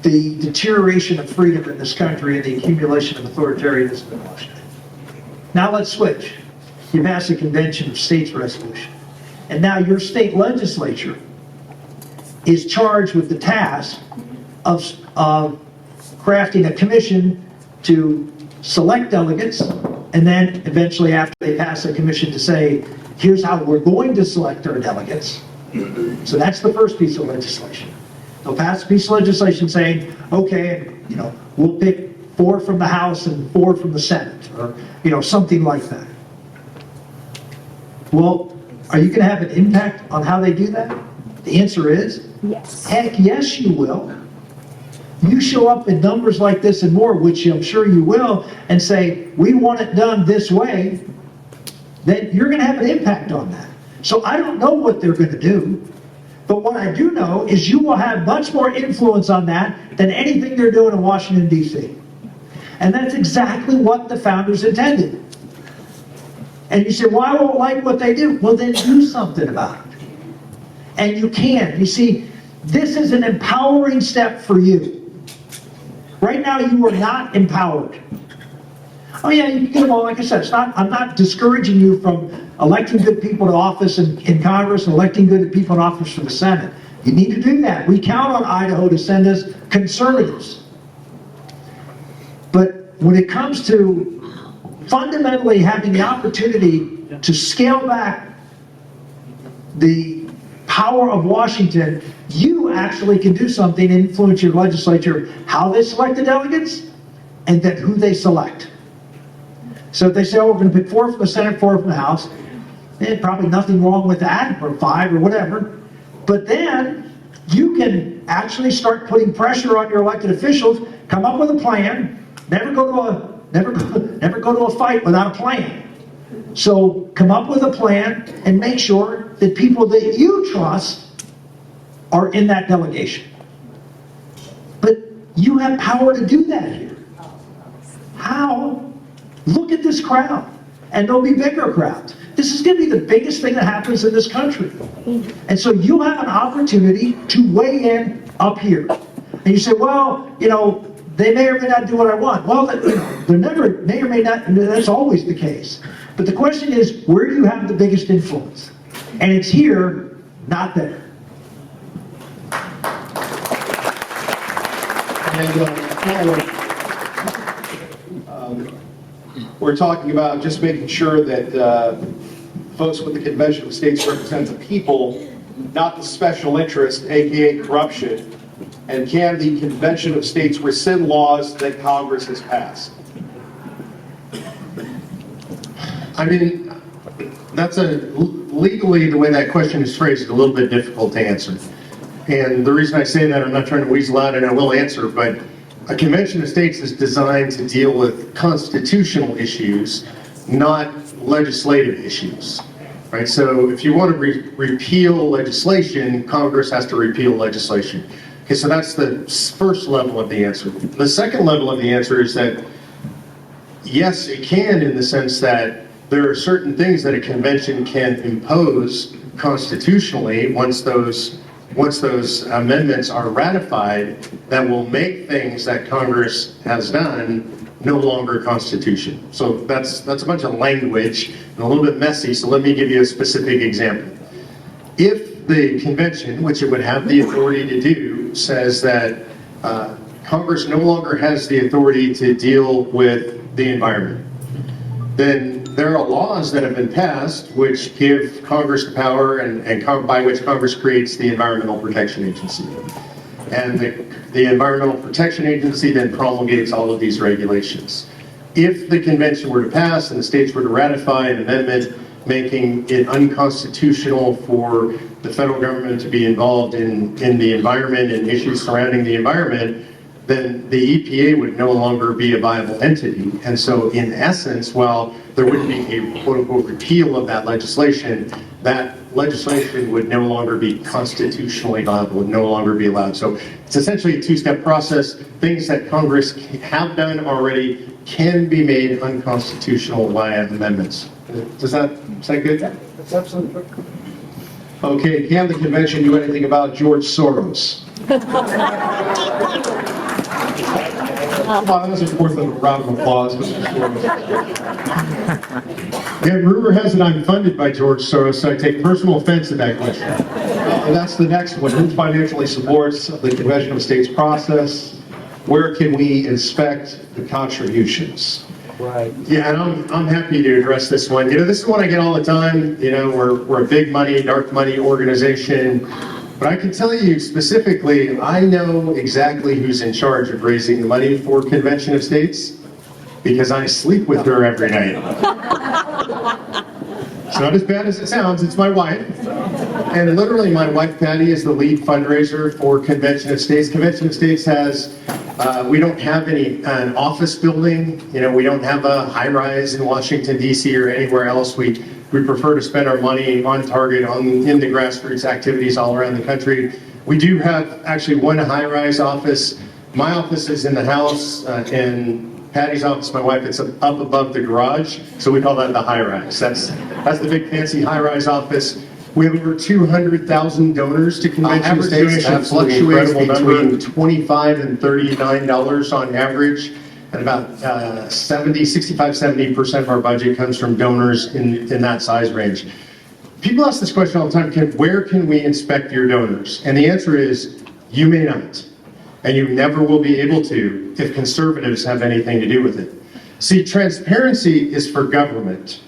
the deterioration of freedom in this country and the accumulation of authoritarianism in Washington. Now let's switch. You pass a Convention of States resolution, and now your state legislature is charged with the task of crafting a commission to select delegates, and then eventually after they pass a commission to say, here's how we're going to select our delegates. So that's the first piece of legislation. They'll pass a piece of legislation saying, okay, we'll pick 4 from the House and 4 from the Senate, or something like that. Well, are you going to have an impact on how they do that? The answer is, Yes. heck yes you will. You show up in numbers like this and more, which I'm sure you will, and say, we want it done this way, then you're going to have an impact on that. So I don't know what they're going to do, but what I do know is you will have much more influence on that than anything they're doing in Washington, D.C. And that's exactly what the founders intended. And you say, well, I won't like what they do. Well, then do something about it. And you can. You see, this is an empowering step for you. Right now, you are not empowered. Oh yeah, you can get them all. Like I said, I'm not discouraging you from electing good people to office in Congress and electing good people in office for the Senate. You need to do that. We count on Idaho to send us conservatives. But when it comes to fundamentally having the opportunity to scale back the power of Washington, you actually can do something and influence your legislature, how they select the delegates, and then who they select. So if they say, oh, we're going to pick 4 from the Senate, 4 from the House, probably nothing wrong with that, or 5 or whatever. But then you can actually start putting pressure on your elected officials, come up with a plan, never go to a fight without a plan. So come up with a plan and make sure that people that you trust are in that delegation. But you have power to do that here. How? Look at this crowd, and there'll be bigger crowds. This is going to be the biggest thing that happens in this country. And so you have an opportunity to weigh in up here. And you say, well, they may or may not do what I want. Well, they're never, may or may not, that's always the case. But the question is, where do you have the biggest influence? And it's here, not there. we're talking about just making sure that folks with the Convention of States represent the people, not the special interest, AKA corruption. And can the Convention of States rescind laws that Congress has passed? I mean, that's legally, the way that question is phrased, is a little bit difficult to answer. And the reason I say that, I'm not trying to weasel out, and I will answer, but a Convention of States is designed to deal with constitutional issues, not legislative issues, right? So if you want to repeal legislation, Congress has to repeal legislation. Okay, so that's the first level of the answer. The second level of the answer is that, yes, it can, in the sense that there are certain things that a convention can impose constitutionally once those amendments are ratified that will make things that Congress has done no longer constitutional. So that's a bunch of language and a little bit messy, so let me give you a specific example. If the convention, which it would have the authority to do, says that Congress no longer has the authority to deal with the environment, then there are laws that have been passed which give Congress the power and by which Congress creates the Environmental Protection Agency. And the Environmental Protection Agency then promulgates all of these regulations. If the convention were to pass and the states were to ratify an amendment making it unconstitutional for the federal government to be involved in the environment and issues surrounding the environment, then the EPA would no longer be a viable entity. And so in essence, while there wouldn't be a quote-unquote repeal of that legislation would no longer be constitutionally viable, would no longer be allowed. So it's essentially a two-step process. Things that Congress have done already can be made unconstitutional via amendments. Is that good? Yeah, that's absolutely correct. Okay, can the convention do anything about George Soros? Well, that's worth a round of applause. And rumor has it I'm funded by George Soros, so I take personal offense at that question. And that's the next one. Who financially supports the Convention of States process? Where can we inspect the contributions? Right. Yeah, and I'm happy to address this one. You know, this is one I get all the time. You know, we're a big money, dark money organization. But I can tell you specifically, I know exactly who's in charge of raising the money for Convention of States because I sleep with her every night. It's not as bad as it sounds, it's my wife. And literally my wife Patty is the lead fundraiser for Convention of States. Convention of States has, we don't have an office building, you know, we don't have a high rise in Washington DC or anywhere else. We prefer to spend our money on target in the grassroots activities all around the country. We do have actually one high-rise office. My office is in the house, and Patty's office, my wife, it's up above the garage, so we call that the high-rise. That's the big fancy high-rise office. We have over 200,000 donors to Convention of States. That fluctuates between $25 and $39 on average. And about 65-70% of our budget comes from donors in that size range. People ask this question all the time, where can we inspect your donors? And the answer is, you may not. And you never will be able to if conservatives have anything to do with it. See, transparency is for government.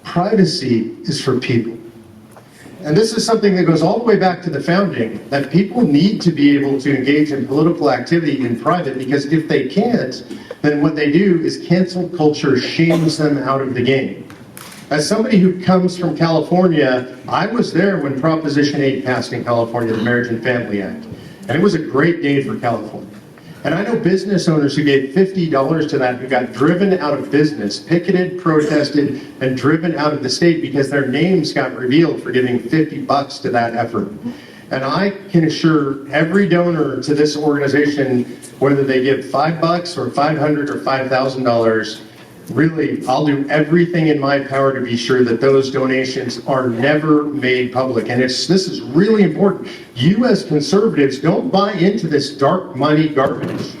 Privacy is for people. And this is something that goes all the way back to the founding, that people need to be able to engage in political activity in private, because if they can't, then what they do is cancel culture shames them out of the game. As somebody who comes from California, I was there when Proposition 8 passed in California, the Marriage and Family Act. And it was a great day for California. And I know business owners who gave $50 to that who got driven out of business, picketed, protested, and driven out of the state because their names got revealed for giving $50 to that effort. And I can assure every donor to this organization, whether they give $5 or $500 or $5,000, really, I'll do everything in my power to be sure that those donations are never made public. And this is really important. You as conservatives don't buy into this dark money garbage.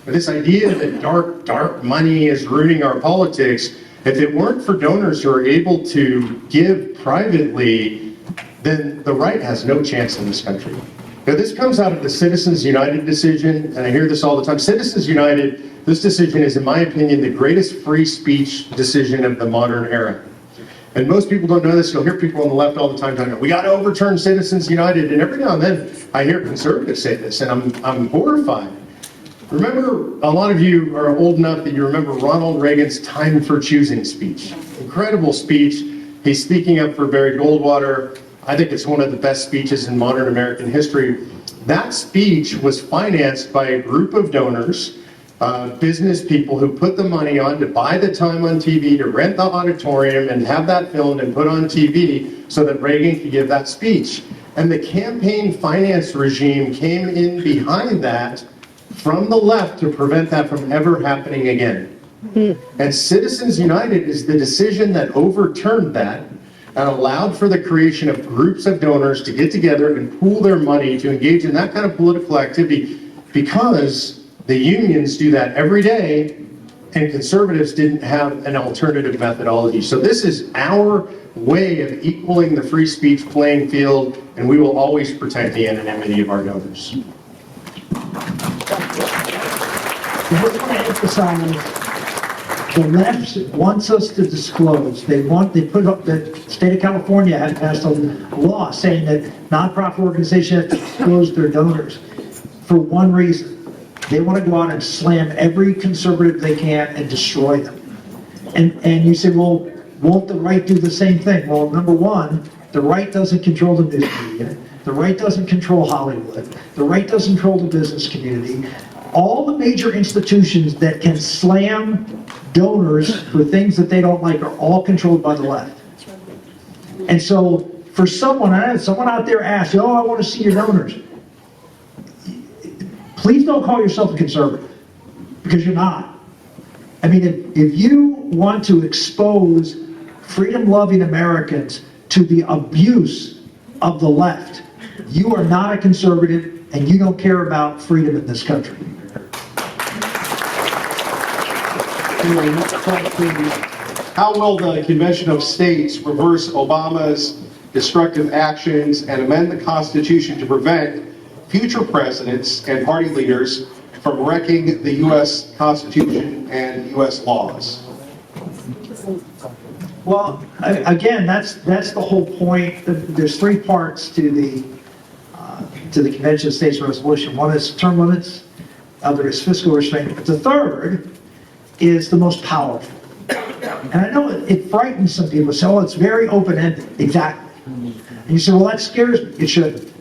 This idea that dark money is ruining our politics. If it weren't for donors who are able to give privately, then the right has no chance in this country. Now, this comes out of the Citizens United decision, and I hear this all the time. Citizens United, this decision is, in my opinion, the greatest free speech decision of the modern era. And most people don't know this. You'll hear people on the left all the time talking, we got to overturn Citizens United. And every now and then I hear conservatives say this, and I'm horrified. Remember, a lot of you are old enough that you remember Ronald Reagan's Time for Choosing speech. Incredible speech. He's speaking up for Barry Goldwater. I think it's one of the best speeches in modern American history. That speech was financed by a group of donors, business people who put the money on to buy the time on TV, to rent the auditorium and have that filmed and put on TV so that Reagan could give that speech. And the campaign finance regime came in behind that from the left to prevent that from ever happening again. And Citizens United is the decision that overturned that and allowed for the creation of groups of donors to get together and pool their money to engage in that kind of political activity, because the unions do that every day and conservatives didn't have an alternative methodology. So this is our way of equaling the free speech playing field, and we will always protect the anonymity of our donors. I just want to emphasize, the left wants us to disclose. They put up, the state of California had passed a law saying that nonprofit organizations have to disclose their donors for one reason. They want to go out and slam every conservative they can and destroy them. And you say, well, won't the right do the same thing? Well, number one, the right doesn't control the news media. The right doesn't control Hollywood. The right doesn't control the business community. All the major institutions that can slam donors for things that they don't like are all controlled by the left. And so for someone out there asks, oh, I want to see your donors. Please don't call yourself a conservative, because you're not. I mean, if you want to expose freedom-loving Americans to the abuse of the left, you are not a conservative, and you don't care about freedom in this country. How will the Convention of States reverse Obama's destructive actions and amend the Constitution to prevent future presidents and party leaders from wrecking the U.S. Constitution and U.S. laws? Well, again, that's the whole point. There's three parts to the Convention of States resolution. One is term limits, other is fiscal restraint. The third is the most powerful. And I know it frightens some people. Say, oh, it's very open-ended. Exactly. And you say, well, that scares me. It shouldn't.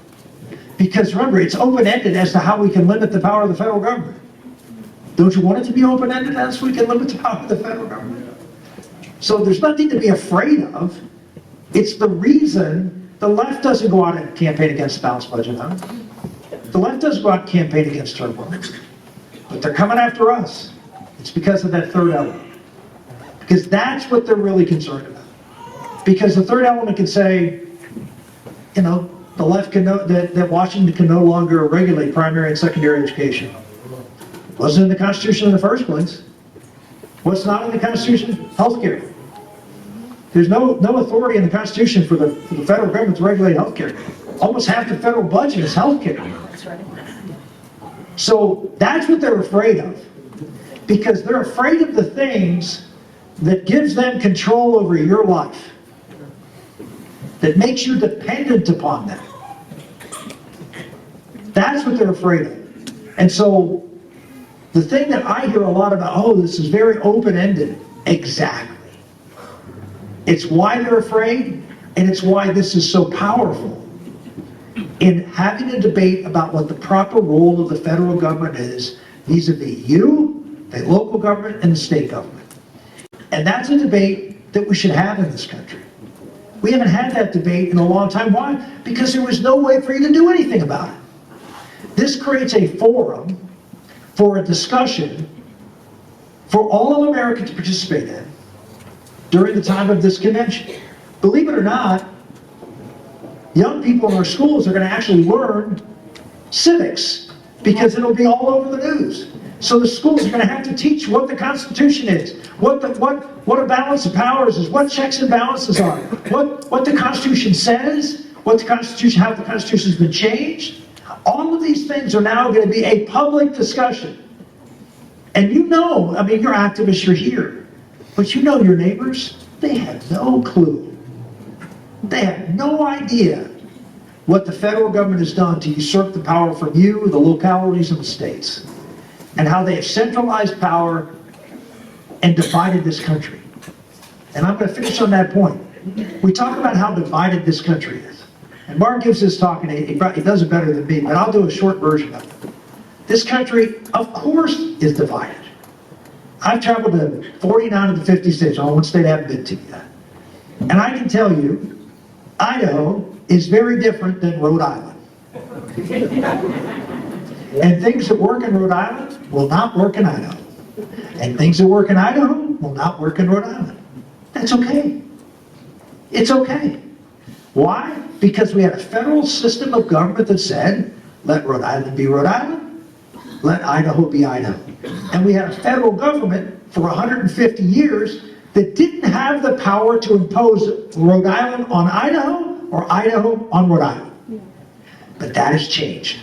Because remember, it's open-ended as to how we can limit the power of the federal government. Don't you want it to be open-ended as we can limit the power of the federal government? So there's nothing to be afraid of. It's the reason the left doesn't go out and campaign against the balanced budget, huh? The left doesn't go out and campaign against term limits. But they're coming after us. It's because of that third element. Because that's what they're really concerned about. Because the third element can say, you know, the left can know that Washington can no longer regulate primary and secondary education. It wasn't in the Constitution in the first place. What's not in the Constitution? Healthcare. There's no authority in the Constitution for the federal government to regulate healthcare. Almost half the federal budget is healthcare. So that's what they're afraid of. Because they're afraid of the things that gives them control over your life, that makes you dependent upon them. That's what they're afraid of. And so the thing that I hear a lot about, oh, this is very open-ended. Exactly. It's why they're afraid, and it's why this is so powerful in having a debate about what the proper role of the federal government is vis-a-vis you, the local government, and the state government. And that's a debate that we should have in this country. We haven't had that debate in a long time. Why? Because there was no way for you to do anything about it. This creates a forum for a discussion for all of America to participate in during the time of this convention. Believe it or not, young people in our schools are going to actually learn civics because it'll be all over the news. So the schools are going to have to teach what the Constitution is, what a balance of powers is, what checks and balances are, what the Constitution says, what the Constitution, how the Constitution has been changed, All of these things are now going to be a public discussion. And you know, I mean, you're activists, you're here, but you know your neighbors, they have no clue. They have no idea what the federal government has done to usurp the power from you, the localities, and the states, and how they have centralized power and divided this country. And I'm going to finish on that point. We talk about how divided this country is. And Mark gives this talk, and he does it better than me, but I'll do a short version of it. This country, of course, is divided. I've traveled to 49 of the 50 states, only one state I haven't been to yet. And I can tell you, Idaho is very different than Rhode Island. And things that work in Rhode Island will not work in Idaho. And things that work in Idaho will not work in Rhode Island. That's okay. It's okay. Why? Because we had a federal system of government that said, let Rhode Island be Rhode Island, let Idaho be Idaho. And we had a federal government for 150 years that didn't have the power to impose Rhode Island on Idaho or Idaho on Rhode Island. But that has changed.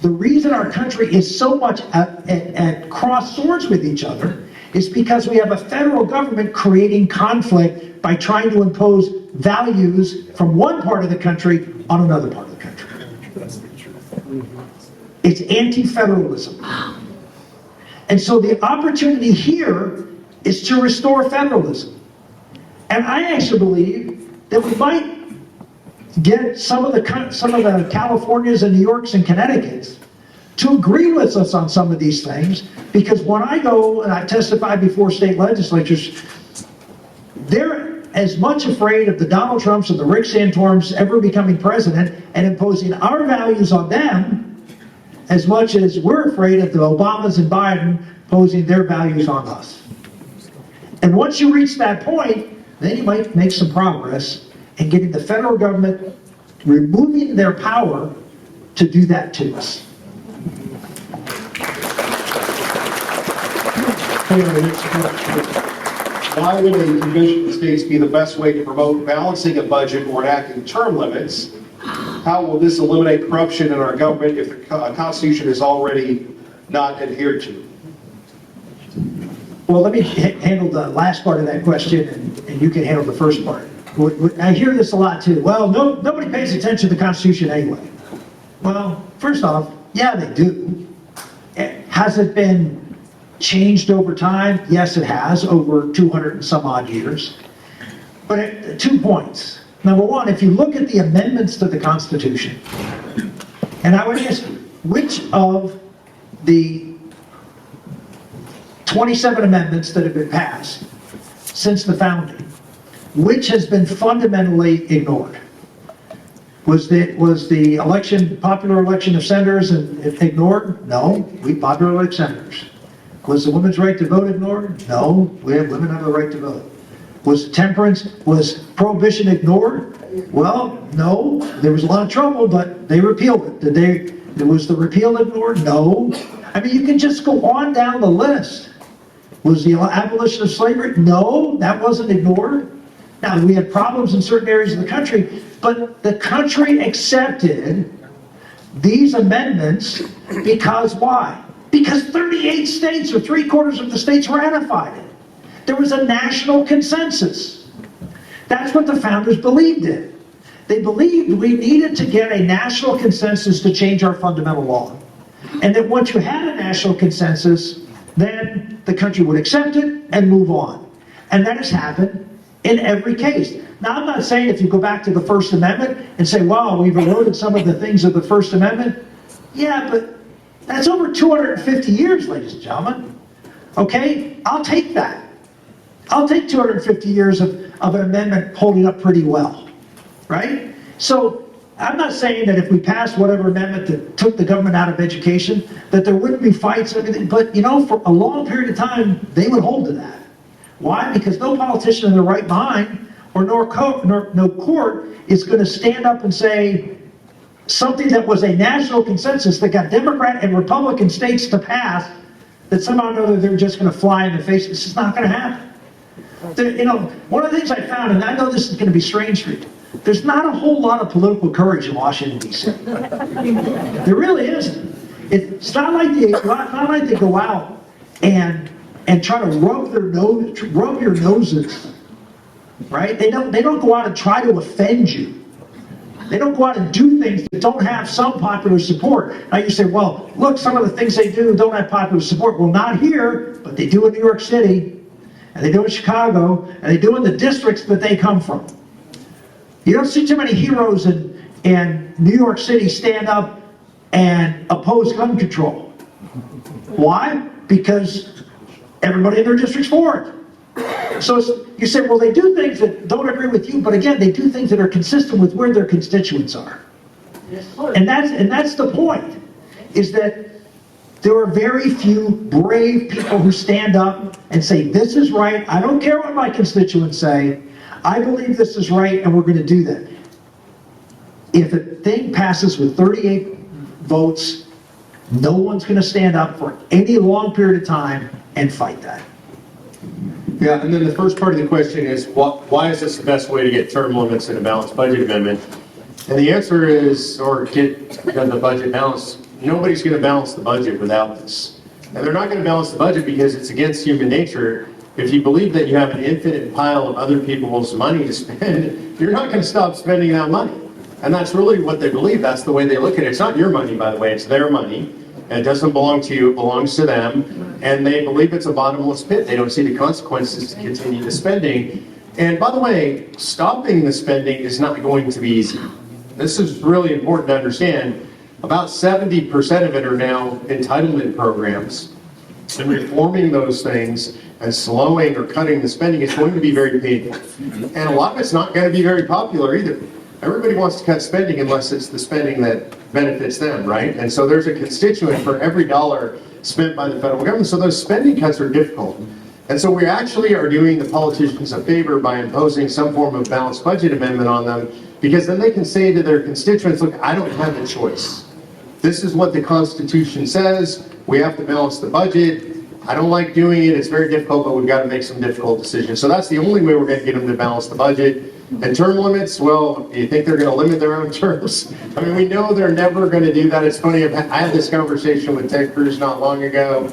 The reason our country is so much at cross swords with each other is because we have a federal government creating conflict by trying to impose values from one part of the country on another part of the country. It's anti-federalism. And so the opportunity here is to restore federalism. And I actually believe that we might get some of the Californias and New Yorks and Connecticut's to agree with us on some of these things, because when I go and I testify before state legislatures, they're as much afraid of the Donald Trumps and the Rick Santorums ever becoming president and imposing our values on them as much as we're afraid of the Obamas and Biden imposing their values on us. And once you reach that point, then you might make some progress in getting the federal government removing their power to do that to us. Why would a convention of states be the best way to promote balancing a budget or enacting term limits? How will this eliminate corruption in our government if the Constitution is already not adhered to? Well, let me handle the last part of that question, and you can handle the first part. I hear this a lot too. Well, nobody pays attention to the Constitution anyway. Well, first off, yeah, they do. Has it been changed over time? Yes, it has, over 200 and some odd years. But 2 points. Number one, if you look at the amendments to the Constitution, and I would ask you, which of the 27 amendments that have been passed since the founding, which has been fundamentally ignored? Was the popular election of senators ignored? No, we popular elect senators. Was the women's right to vote ignored? No, women have the right to vote. Was prohibition ignored? Well, no, there was a lot of trouble, but they repealed it. Was the repeal ignored? No. I mean, you can just go on down the list. Was the abolition of slavery? No, that wasn't ignored. Now, we had problems in certain areas of the country, but the country accepted these amendments because why? Because 38 states, or 3/4 of the states, ratified it. There was a national consensus. That's what the founders believed in. They believed we needed to get a national consensus to change our fundamental law. And that once you had a national consensus, then the country would accept it and move on. And that has happened in every case. Now, I'm not saying if you go back to the First Amendment and say, wow, we've eroded some of the things of the First Amendment. Yeah, but that's over 250 years, ladies and gentlemen. Okay? I'll take that. I'll take 250 years of an amendment holding up pretty well. Right? So, I'm not saying that if we passed whatever amendment that took the government out of education, that there wouldn't be fights and everything, but for a long period of time, they would hold to that. Why? Because no politician in their right mind or no court is going to stand up and say something that was a national consensus that got Democrat and Republican states to pass, that somehow or another they're just going to fly in the face. This is not going to happen. One of the things I found, and I know this is going to be strange for you, There's not a whole lot of political courage in Washington, D.C. There really isn't. It's not like they go out and try to rub your noses, right? They don't go out and try to offend you. They don't go out and do things that don't have some popular support. Now you say, well, look, some of the things they do don't have popular support. Well, not here, but they do in New York City, and they do in Chicago, and they do in the districts that they come from. You don't see too many heroes in New York City stand up and oppose gun control. Why? Because everybody in their district's for it. So you say, well, they do things that don't agree with you, but again, they do things that are consistent with where their constituents are. And that's the point, is that there are very few brave people who stand up and say, this is right, I don't care what my constituents say, I believe this is right, and we're going to do that. If a thing passes with 38 votes, no one's going to stand up for any long period of time and fight that. Yeah, and then the first part of the question is, why is this the best way to get term limits in a balanced budget amendment? And the answer is, or get the budget balanced, nobody's going to balance the budget without this. And they're not going to balance the budget because it's against human nature. If you believe that you have an infinite pile of other people's money to spend, you're not going to stop spending that money. And that's really what they believe. That's the way they look at it. It's not your money, by the way. It's their money. And it doesn't belong to you. It belongs to them. And they believe it's a bottomless pit. They don't see the consequences to continue the spending. And by the way, stopping the spending is not going to be easy. This is really important to understand. About 70% of it are now entitlement programs. And reforming those things and slowing or cutting the spending is going to be very painful. And a lot of it's not going to be very popular either. Everybody wants to cut spending unless it's the spending that benefits them, right? And so there's a constituent for every dollar spent by the federal government. So those spending cuts are difficult. And so we actually are doing the politicians a favor by imposing some form of balanced budget amendment on them, because then they can say to their constituents, look, I don't have a choice. This is what the Constitution says. We have to balance the budget. I don't like doing it. It's very difficult, but we've got to make some difficult decisions. So that's the only way we're going to get them to balance the budget. And term limits, well, do you think they're going to limit their own terms? I mean, we know they're never going to do that. It's funny, I had this conversation with Ted Cruz not long ago.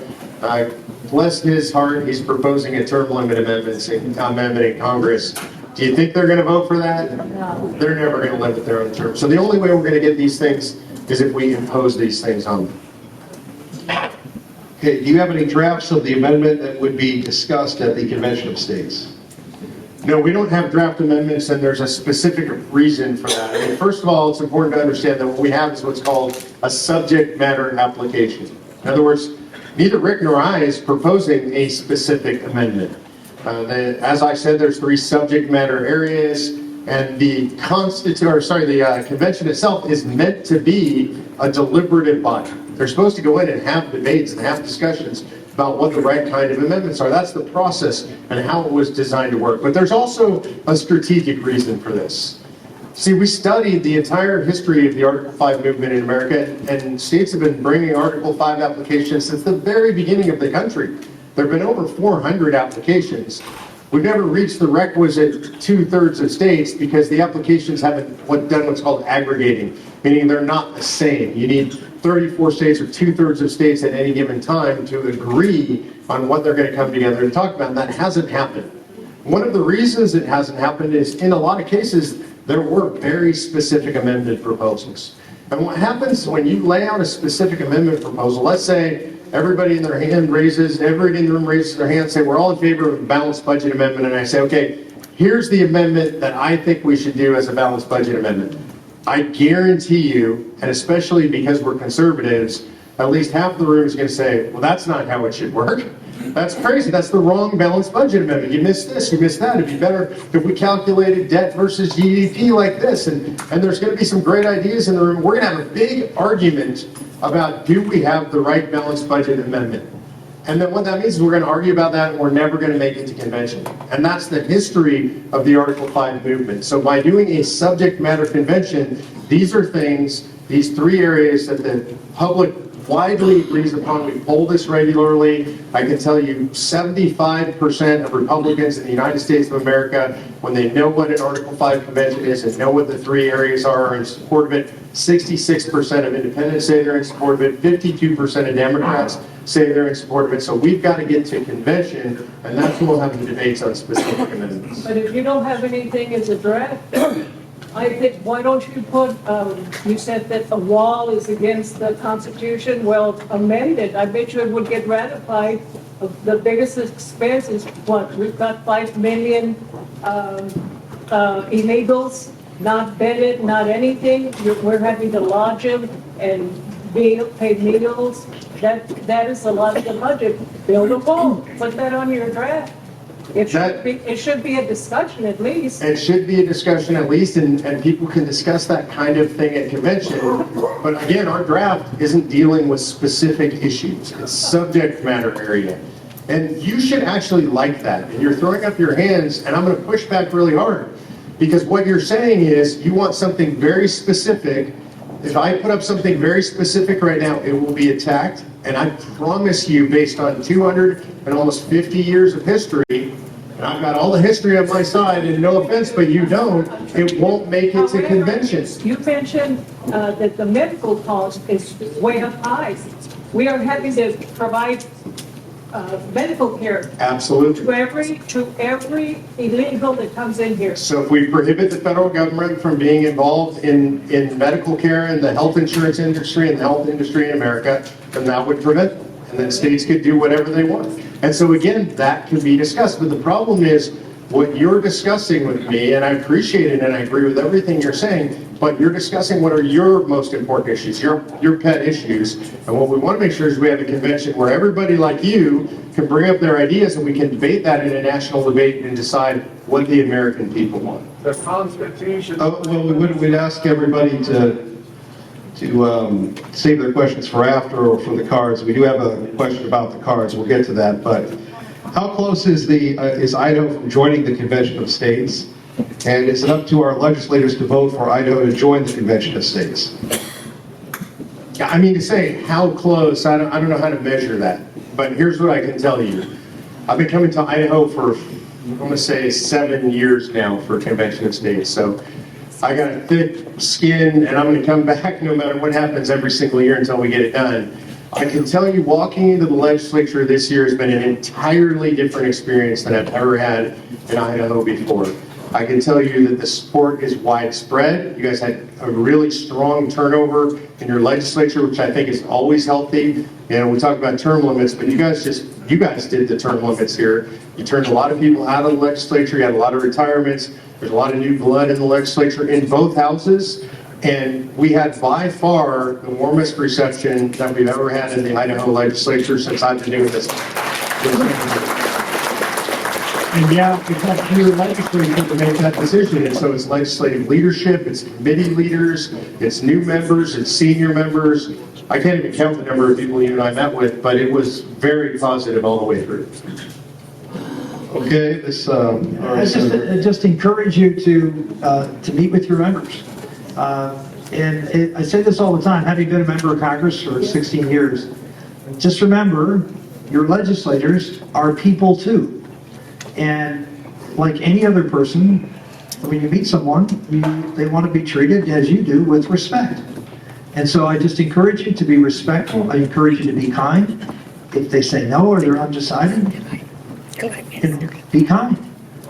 Bless his heart, he's proposing a term limit amendment in Congress. Do you think they're going to vote for that? No. They're never going to limit their own terms. So the only way we're going to get these things is if we impose these things on them. Okay, do you have any drafts of the amendment that would be discussed at the Convention of States? No, we don't have draft amendments, and there's a specific reason for that. I mean, first of all, it's important to understand that what we have is what's called a subject matter application. In other words, neither Rick nor I is proposing a specific amendment. As I said, there's 3 subject matter areas, and the convention itself is meant to be a deliberative body. They're supposed to go in and have debates and have discussions about what the right kind of amendments are. That's the process and how it was designed to work. But there's also a strategic reason for this. See, we studied the entire history of the Article 5 movement in America, and states have been bringing Article 5 applications since the very beginning of the country. There have been over 400 applications. We've never reached the requisite 2/3 of states because the applications haven't done what's called aggregating, meaning they're not the same. You need 34 states or 2/3 of states at any given time to agree on what they're going to come together and talk about, and that hasn't happened. One of the reasons it hasn't happened is, in a lot of cases, there were very specific amendment proposals. And what happens when you lay out a specific amendment proposal, let's say everybody in the room raises their hand and say, we're all in favor of a balanced budget amendment, and I say, okay, here's the amendment that I think we should do as a balanced budget amendment. I guarantee you, and especially because we're conservatives, at least half the room is going to say, well, that's not how it should work. That's crazy. That's the wrong balanced budget amendment. You missed this, you missed that. It'd be better if we calculated debt versus GDP like this. And there's going to be some great ideas in the room. We're going to have a big argument about, do we have the right balanced budget amendment? And then what that means is we're going to argue about that, and we're never going to make it to convention. And that's the history of the Article 5 movement. So by doing a subject matter convention, these are things, these 3 areas that the public widely agrees upon. We poll this regularly. I can tell you 75% of Republicans in the United States of America, when they know what an Article 5 convention is and know what the three areas are in support of it, 66% of independents say they're in support of it, 52% of Democrats say they're in support of it. So we've got to get to convention, and that's when we'll have the debates on specific amendments. But if you don't have anything as a draft, I think, why don't you put, you said that the wall is against the Constitution, well, amend it. I bet you it would get ratified. The biggest expense is what, we've got 5 million illegals, not bedded, not anything. We're having to lodge them and pay meals. That is a lot of the budget. Build a wall, put that on your draft. It should be a discussion at least. It should be a discussion at least, and people can discuss that kind of thing at convention. But again, our draft isn't dealing with specific issues. It's subject matter area. And you should actually like that. And you're throwing up your hands, and I'm going to push back really hard. Because what you're saying is you want something very specific. If I put up something very specific right now, it will be attacked. And I promise you, based on 200 and almost 50 years of history, and I've got all the history on my side, and no offense, but you don't, it won't make it to convention. You mentioned that the medical cost is way up high. We are having to provide medical care Absolutely. to every illegal that comes in here. So if we prohibit the federal government from being involved in medical care and the health insurance industry and the health industry in America, then that would prevent them. And then states could do whatever they want. And so again, that can be discussed. But the problem is what you're discussing with me, and I appreciate it and I agree with everything you're saying, but you're discussing what are your most important issues, your pet issues. And what we want to make sure is we have a convention where everybody like you can bring up their ideas and we can debate that in a national debate and decide what the American people want. The Constitution. Well, we'd ask everybody to save their questions for after or for the cards. We do have a question about the cards. We'll get to that. But how close is Idaho from joining the Convention of States? And is it up to our legislators to vote for Idaho to join the Convention of States? Yeah, I mean, to say how close, I don't know how to measure that. But here's what I can tell you. I've been coming to Idaho for, I'm going to say 7 years now for Convention of States. So I got a thick skin and I'm going to come back no matter what happens every single year until we get it done. I can tell you walking into the legislature this year has been an entirely different experience than I've ever had in Idaho before. I can tell you that the support is widespread. You guys had a really strong turnover in your legislature, which I think is always healthy. You know, we talk about term limits, but you guys did the term limits here. You turned a lot of people out of the legislature. You had a lot of retirements. There's a lot of new blood in the legislature in both houses. And we had by far the warmest reception that we've ever had in the Idaho legislature since I've been doing this. And yeah, it's up to your legislature to make that decision. And so it's legislative leadership, it's committee leaders, it's new members, it's senior members. I can't even count the number of people you and I met with, but it was very positive all the way through. Okay, I just encourage you to meet with your members. And I say this all the time, having been a member of Congress for 16 years, just remember, your legislators are people too. And like any other person, when you meet someone, they want to be treated as you do with respect. And so I just encourage you to be respectful. I encourage you to be kind. If they say no or they're undecided, be kind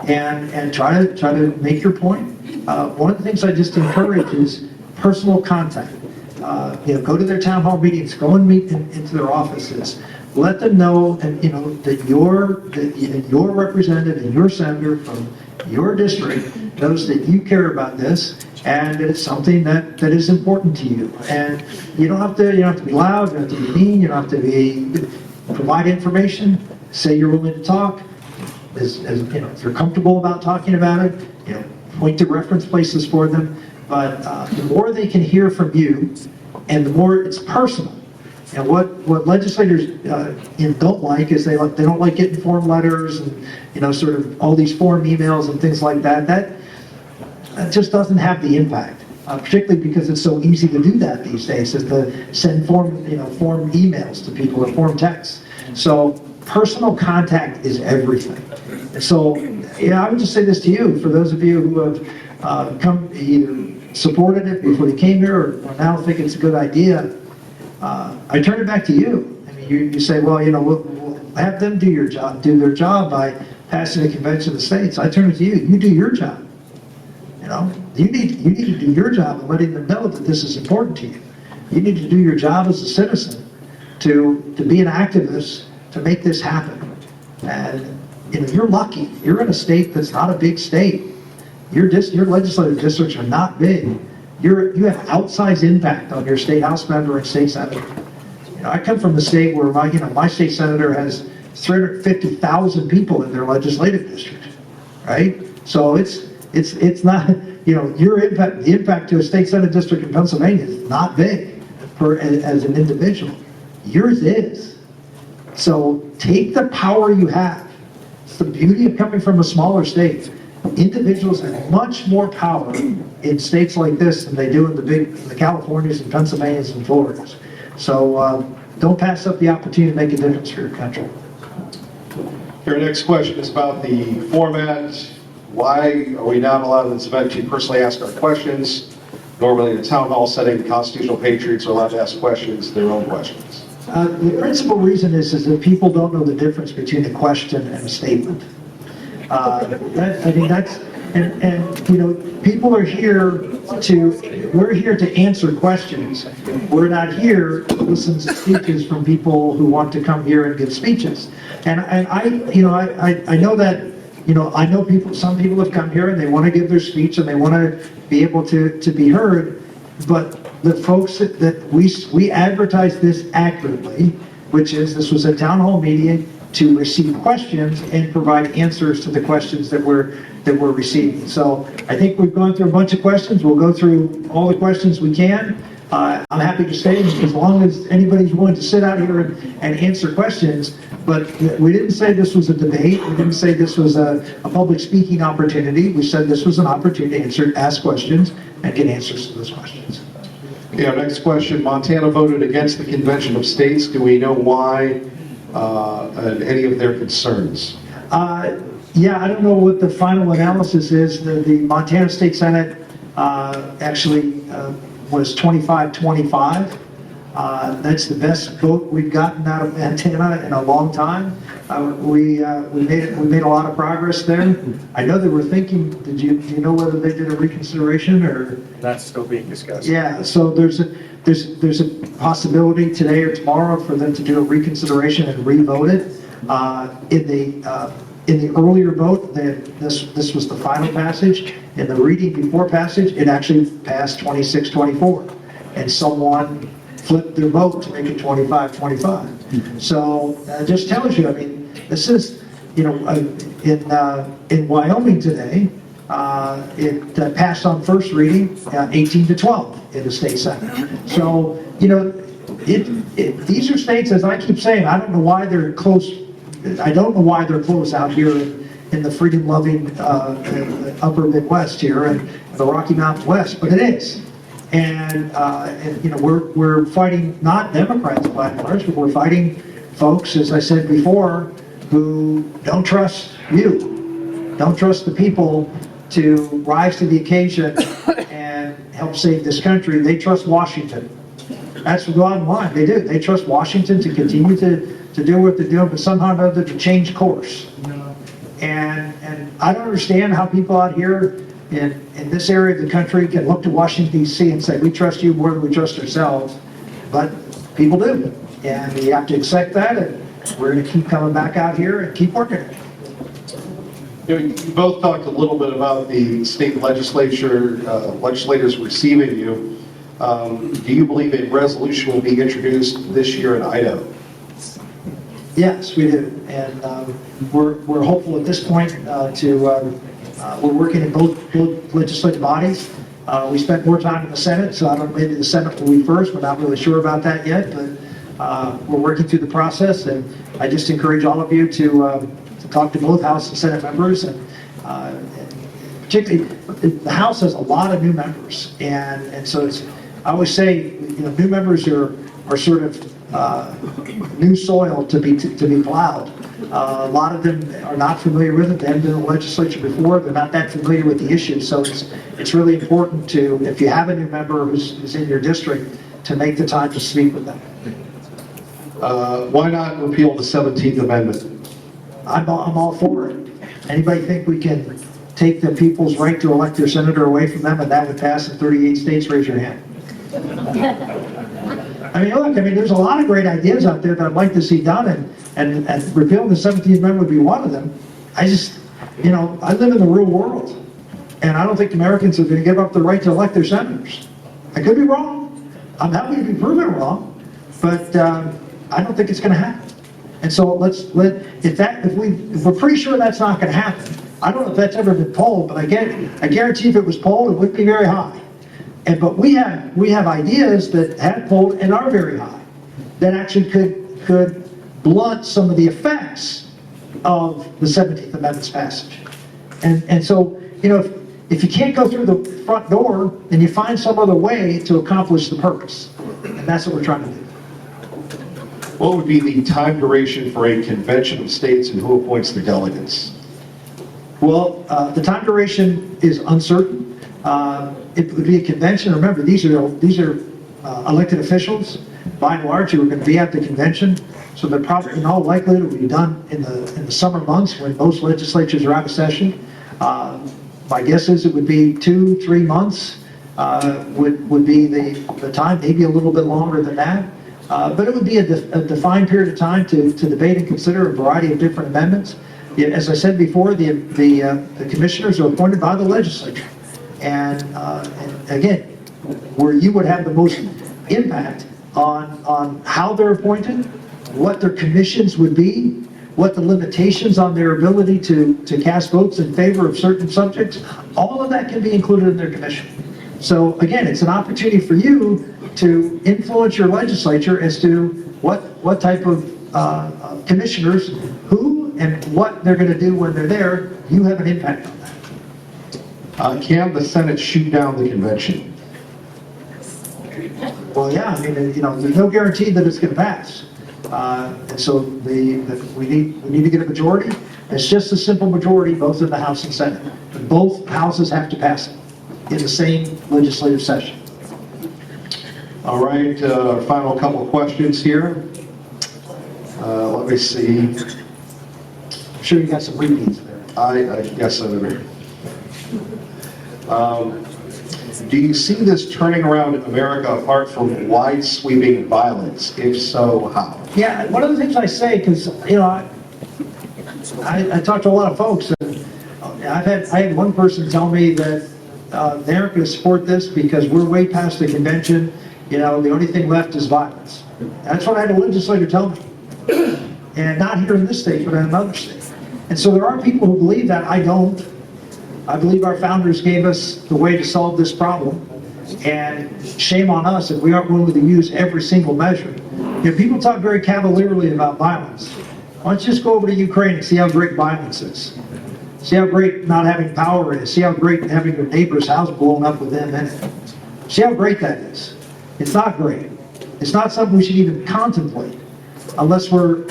and try to make your point. One of the things I just encourage is personal contact. Go to their town hall meetings, go and meet into their offices. Let them know that your representative and your senator from your district knows that you care about this and that it's something that is important to you. And you don't have to be loud, you don't have to be mean, you don't have to provide information, say you're willing to talk. If you're comfortable about talking about it, point to reference places for them. But the more they can hear from you, and the more it's personal. And what legislators don't like is they don't like getting form letters and sort of all these form emails and things like that. That just doesn't have the impact. particularly because it's so easy to do that these days, is to send form emails to people or form texts. So personal contact is everything. And so, I would just say this to you, for those of you who have come, either supported it before you came here or now think it's a good idea, I turn it back to you. I mean, you say, well, we'll have them do their job by passing a convention of the states. I turn it to you. You do your job. You need to do your job of letting them know that this is important to you. You need to do your job as a citizen to be an activist to make this happen. And you're lucky. You're in a state that's not a big state. Your legislative districts are not big. You have outsized impact on your state house member and state senator. I come from a state where my state senator has 350,000 people in their legislative district, right? So it's not, your impact, the impact to a state senate district in Pennsylvania is not big as an individual. Yours is. So take the power you have. It's the beauty of coming from a smaller state. Individuals have much more power in states like this than they do in the Californias and Pennsylvanias and Floridas. So don't pass up the opportunity to make a difference for your country. Our next question is about the format. Why are we not allowed in this event to personally ask our questions? Normally in a town hall setting, constitutional patriots are allowed to ask questions, their own questions. The principal reason is that people don't know the difference between a question and a statement. People are we're here to answer questions. We're not here to listen to speeches from people who want to come here and give speeches. And I know that, I know some people have come here and they want to give their speech and they want to be able to be heard, but the folks that we advertise this accurately, which is this was a town hall meeting to receive questions and provide answers to the questions that we're receiving. So I think we've gone through a bunch of questions. We'll go through all the questions we can. I'm happy to stay as long as anybody's willing to sit out here and answer questions. But we didn't say this was a debate. We didn't say this was a public speaking opportunity. We said this was an opportunity to ask questions and get answers to those questions. Okay, our next question. Montana voted against the Convention of States. Do we know why and any of their concerns? Yeah, I don't know what the final analysis is. The Montana State Senate actually was 25-25. That's the best vote we've gotten out of Montana in a long time. We made a lot of progress there. I know they were thinking. Do you know whether they did a reconsideration or? That's still being discussed. Yeah. So there's a possibility today or tomorrow for them to do a reconsideration and re-vote it. In the earlier vote, this was the final passage. In the reading before passage, it actually passed 26-24, and someone flipped their vote to make it 25-25. So it just tells you. I mean, this is, in Wyoming today, it passed on first reading 18-12 in the state senate. So these are states, as I keep saying, I don't know why they're close. I don't know why they're close out here in the freedom-loving upper Midwest here and the Rocky Mountain West, but it is. And we're fighting not Democrats by and large, but we're fighting folks, as I said before, who don't trust you, don't trust the people to rise to the occasion and help save this country. They trust Washington. That's the bottom line. They do. They trust Washington to continue to do what they're doing, but somehow or other to change course. And I don't understand how people out here in this area of the country can look to Washington, D.C. and say, we trust you more than we trust ourselves. But people do. And we have to accept that, and we're going to keep coming back out here and keep working. You both talked a little bit about the state legislators receiving you. Do you believe a resolution will be introduced this year in Idaho? Yes, we do, and we're hopeful at this point we're working in both legislative bodies. We spent more time in the Senate, so I don't know, maybe the Senate will be first. We're not really sure about that yet, but we're working through the process, and I just encourage all of you to talk to both House and Senate members and particularly, the House has a lot of new members, and so it's, I always say, new members are sort of new soil to be plowed. A lot of them are not familiar with it. They haven't been in the legislature before. They're not that familiar with the issues. So it's really important to, if you have a new member who's in your district, to make the time to speak with them. Why not repeal the 17th Amendment? I'm all for it. Anybody think we can take the people's right to elect their senator away from them and that would pass in 38 states? Raise your hand. I mean, look, there's a lot of great ideas out there that I'd like to see done, and repealing the 17th Amendment would be one of them. I just, I live in the real world, and I don't think Americans are going to give up the right to elect their senators. I could be wrong. I'm happy to be proven wrong, but I don't think it's going to happen. And so if we're pretty sure that's not going to happen. I don't know if that's ever been polled, but I guarantee if it was polled, it wouldn't be very high. But we have ideas that have polled and are very high, that actually could blunt some of the effects of the 17th Amendment's passage. And so, if you can't go through the front door, then you find some other way to accomplish the purpose. And that's what we're trying to do. What would be the time duration for a convention of states and who appoints the delegates? Well, the time duration is uncertain. It would be a convention. Remember, these are elected officials, by and large, who are going to be at the convention. So they're probably, in all likelihood, it will be done in the summer months when most legislatures are out of session. My guess is it would be 2-3 months would be the time, maybe a little bit longer than that. But it would be a defined period of time to debate and consider a variety of different amendments. As I said before, the commissioners are appointed by the legislature. And again, where you would have the most impact on how they're appointed, what their commissions would be, what the limitations on their ability to cast votes in favor of certain subjects, all of that can be included in their commission. So again, it's an opportunity for you to influence your legislature as to what type of commissioners, who and what they're going to do when they're there. You have an impact on that. Can the Senate shoot down the convention? Well, yeah, there's no guarantee that it's going to pass. And so we need to get a majority. It's just a simple majority, both in the House and Senate. Both houses have to pass it in the same legislative session. All right, final couple of questions here. Let me see. I'm sure you got some repeats there. I guess so. Do you see this turning around America apart from wide sweeping violence? If so, how? Yeah, one of the things I say, because I talk to a lot of folks, and I had one person tell me that they aren't going to support this because we're way past the convention. The only thing left is violence. That's what I had a legislator tell me, and not here in this state, but in another state. And so there are people who believe that. I don't. I believe our founders gave us the way to solve this problem, and shame on us if we aren't willing to use every single measure. People talk very cavalierly about violence. Why don't you just go over to Ukraine and see how great violence is? See how great not having power is. See how great having your neighbor's house blown up with them in it. See how great that is. It's not great. It's not something we should even contemplate unless we're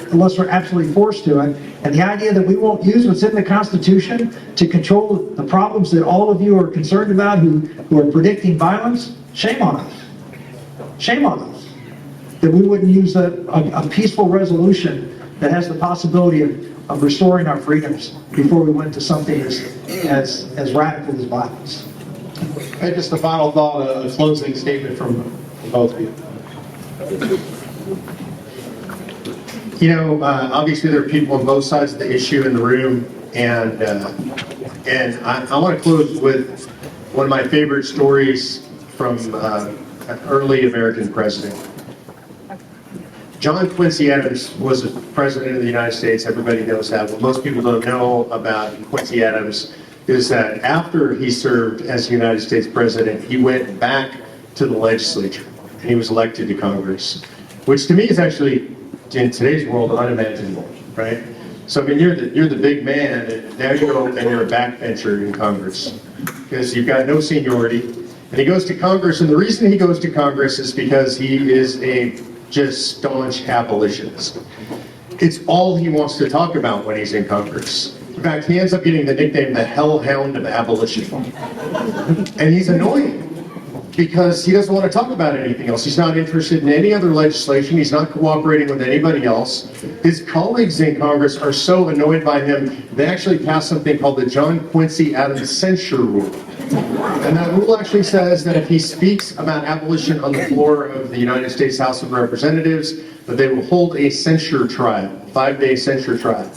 absolutely forced to it. And the idea that we won't use what's in the Constitution to control the problems that all of you are concerned about who are predicting violence, shame on us. Shame on us. That we wouldn't use a peaceful resolution that has the possibility of restoring our freedoms before we went to something as radical as violence. And just a final thought, a closing statement from both of you. Obviously there are people on both sides of the issue in the room, and I want to close with one of my favorite stories from an early American president. John Quincy Adams was the president of the United States. Everybody knows that. What most people don't know about Quincy Adams is that after he served as the United States president, he went back to the legislature and he was elected to Congress, which to me is actually, in today's world, unimaginable, right? So you're the big man, and now you go and you're a backbencher in Congress. because you've got no seniority. And he goes to Congress, and the reason he goes to Congress is because he is a just staunch abolitionist. It's all he wants to talk about when he's in Congress. In fact, he ends up getting the nickname the Hellhound of Abolition. And he's annoying because he doesn't want to talk about anything else. He's not interested in any other legislation. He's not cooperating with anybody else. His colleagues in Congress are so annoyed by him, they actually passed something called the John Quincy Adams Censure Rule. And that rule actually says that if he speaks about abolition on the floor of the United States House of Representatives, that they will hold a censure trial, 5-day censure trial.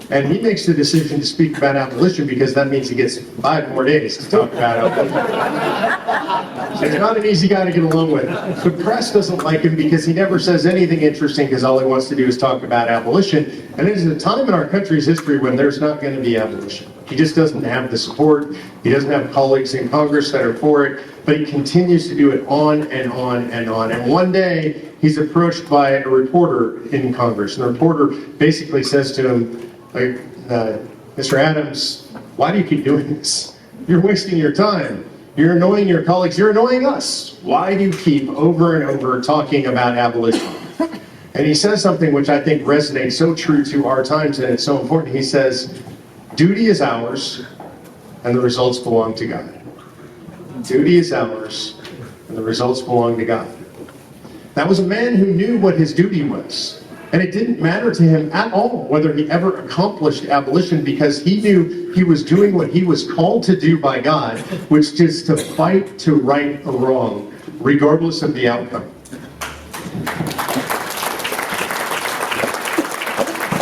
And he makes the decision to speak about abolition because that means he gets 5 more days to talk about abolition. So he's not an easy guy to get along with. The press doesn't like him because he never says anything interesting because all he wants to do is talk about abolition. And it is a time in our country's history when there's not going to be abolition. He just doesn't have the support. He doesn't have colleagues in Congress that are for it, but he continues to do it on and on and on. And one day he's approached by a reporter in Congress, and the reporter basically says to him, Mr. Adams, why do you keep doing this? You're wasting your time. You're annoying your colleagues. You're annoying us. Why do you keep over and over talking about abolition? And he says something which I think resonates so true to our times, and it's so important. He says, duty is ours, and the results belong to God. Duty is ours, and the results belong to God. That was a man who knew what his duty was. And it didn't matter to him at all whether he ever accomplished abolition because he knew he was doing what he was called to do by God, which is to fight to right a wrong, regardless of the outcome.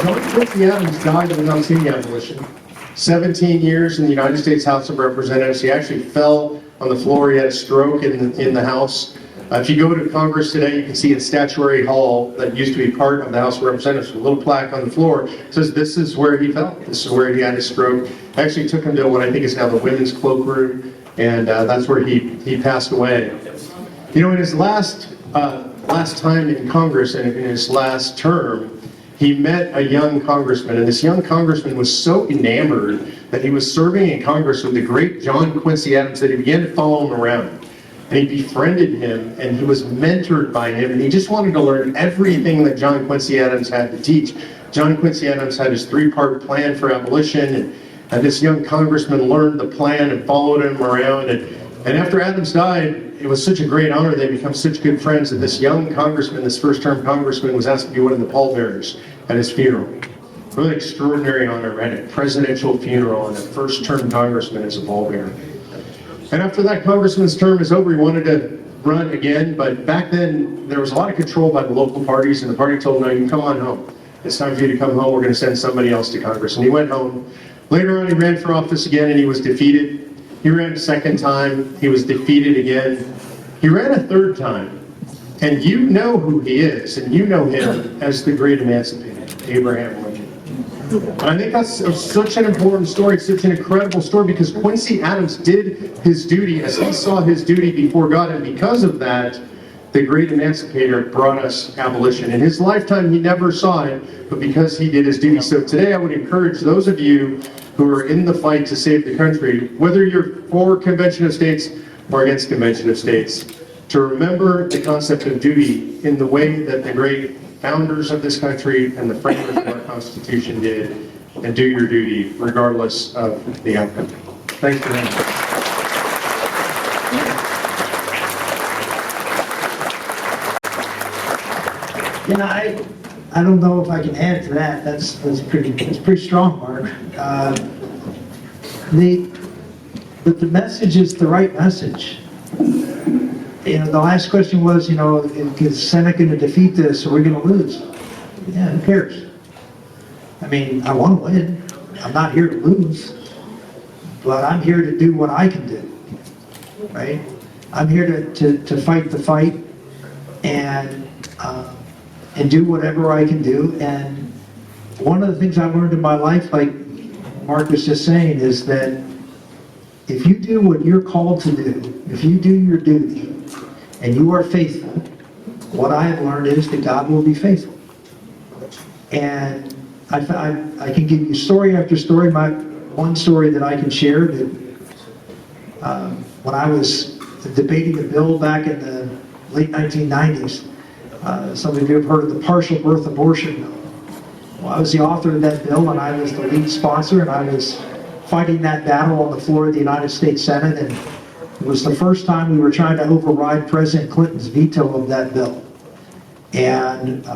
John Quincy Adams died without seeing abolition. 17 years in the United States House of Representatives. He actually fell on the floor. He had a stroke in the House. If you go to Congress today, you can see a statuary hall that used to be part of the House of Representatives, a little plaque on the floor. It says this is where he fell. This is where he had his stroke. Actually took him to what I think is now the women's cloakroom, and that's where he passed away. You know, in his last time in Congress and in his last term, he met a young congressman, and this young congressman was so enamored that he was serving in Congress with the great John Quincy Adams that he began to follow him around. And he befriended him, and he was mentored by him, and he just wanted to learn everything that John Quincy Adams had to teach. John Quincy Adams had his 3-part plan for abolition, and this young congressman learned the plan and followed him around. And after Adams died, it was such a great honor. They become such good friends that this young congressman, this first-term congressman, was asked to be one of the pallbearers at his funeral. Really extraordinary honor, right? A presidential funeral, and a first-term congressman is a pallbearer. And after that congressman's term is over, he wanted to run again, but back then there was a lot of control by the local parties, and the party told him, no, you can come on home. It's time for you to come home. We're going to send somebody else to Congress. And he went home. Later on, he ran for office again, and he was defeated. He ran a second time. He was defeated again. He ran a third time. And you know who he is, and you know him as the great emancipator, Abraham Lincoln. And I think that's such an important story, such an incredible story, because Quincy Adams did his duty as he saw his duty before God, and because of that, the great emancipator brought us abolition. In his lifetime, he never saw it, but because he did his duty. So today, I would encourage those of you who are in the fight to save the country, whether you're for Convention of States or against Convention of States, to remember the concept of duty in the way that the great founders of this country and the framers of our Constitution did, and do your duty regardless of the outcome. Thanks for that. Yeah, I don't know if I can add to that. That's pretty strong, Mark. But the message is the right message. You know, the last question was, you know, is Senate going to defeat this, or are we going to lose? Yeah, who cares? I mean, I want to win. I'm not here to lose, but I'm here to do what I can do, right? I'm here to fight the fight and do whatever I can do. And one of the things I've learned in my life, like Mark was just saying, is that if you do what you're called to do, if you do your duty, and you are faithful, what I have learned is that God will be faithful. And I can give you story after story. One story that I can share that when I was debating a bill back in the late 1990s. Some of you have heard of the partial birth abortion bill. Well, I was the author of that bill, and I was the lead sponsor, and I was fighting that battle on the floor of the United States Senate, and it was the first time we were trying to override President Clinton's veto of that bill. And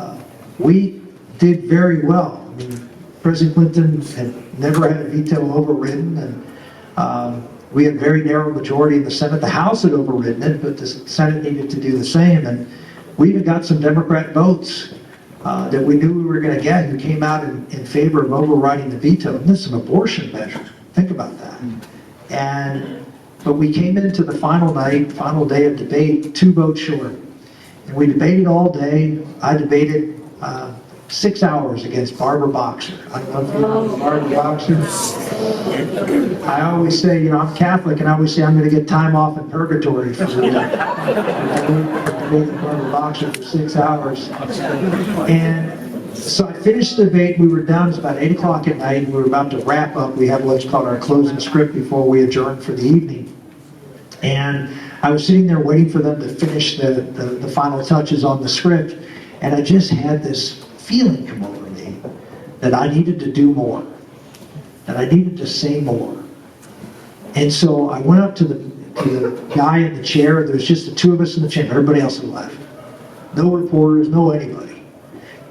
we did very well. I mean, President Clinton had never had a veto overridden, and we had a very narrow majority in the Senate. The House had overridden it, but the Senate needed to do the same. And we even got some Democrat votes that we knew we were going to get who came out in favor of overriding the veto. And this is an abortion measure. Think about that. But we came into the final night, final day of debate, 2 votes short. And we debated all day. I debated 6 hours against Barbara Boxer. I don't know if you know Barbara Boxer. I always say, you know, I'm Catholic, and I always say I'm going to get time off in purgatory for debating Barbara Boxer for 6 hours. And so I finished the debate. We were done. It was about 8 o'clock at night. We were about to wrap up. We have what's called our closing script before we adjourn for the evening. And I was sitting there waiting for them to finish the final touches on the script, and I just had this feeling come over me that I needed to do more, that I needed to say more. And so I went up to the guy in the chair. There was just the 2 of us in the chair. Everybody else had left. No reporters, no anybody.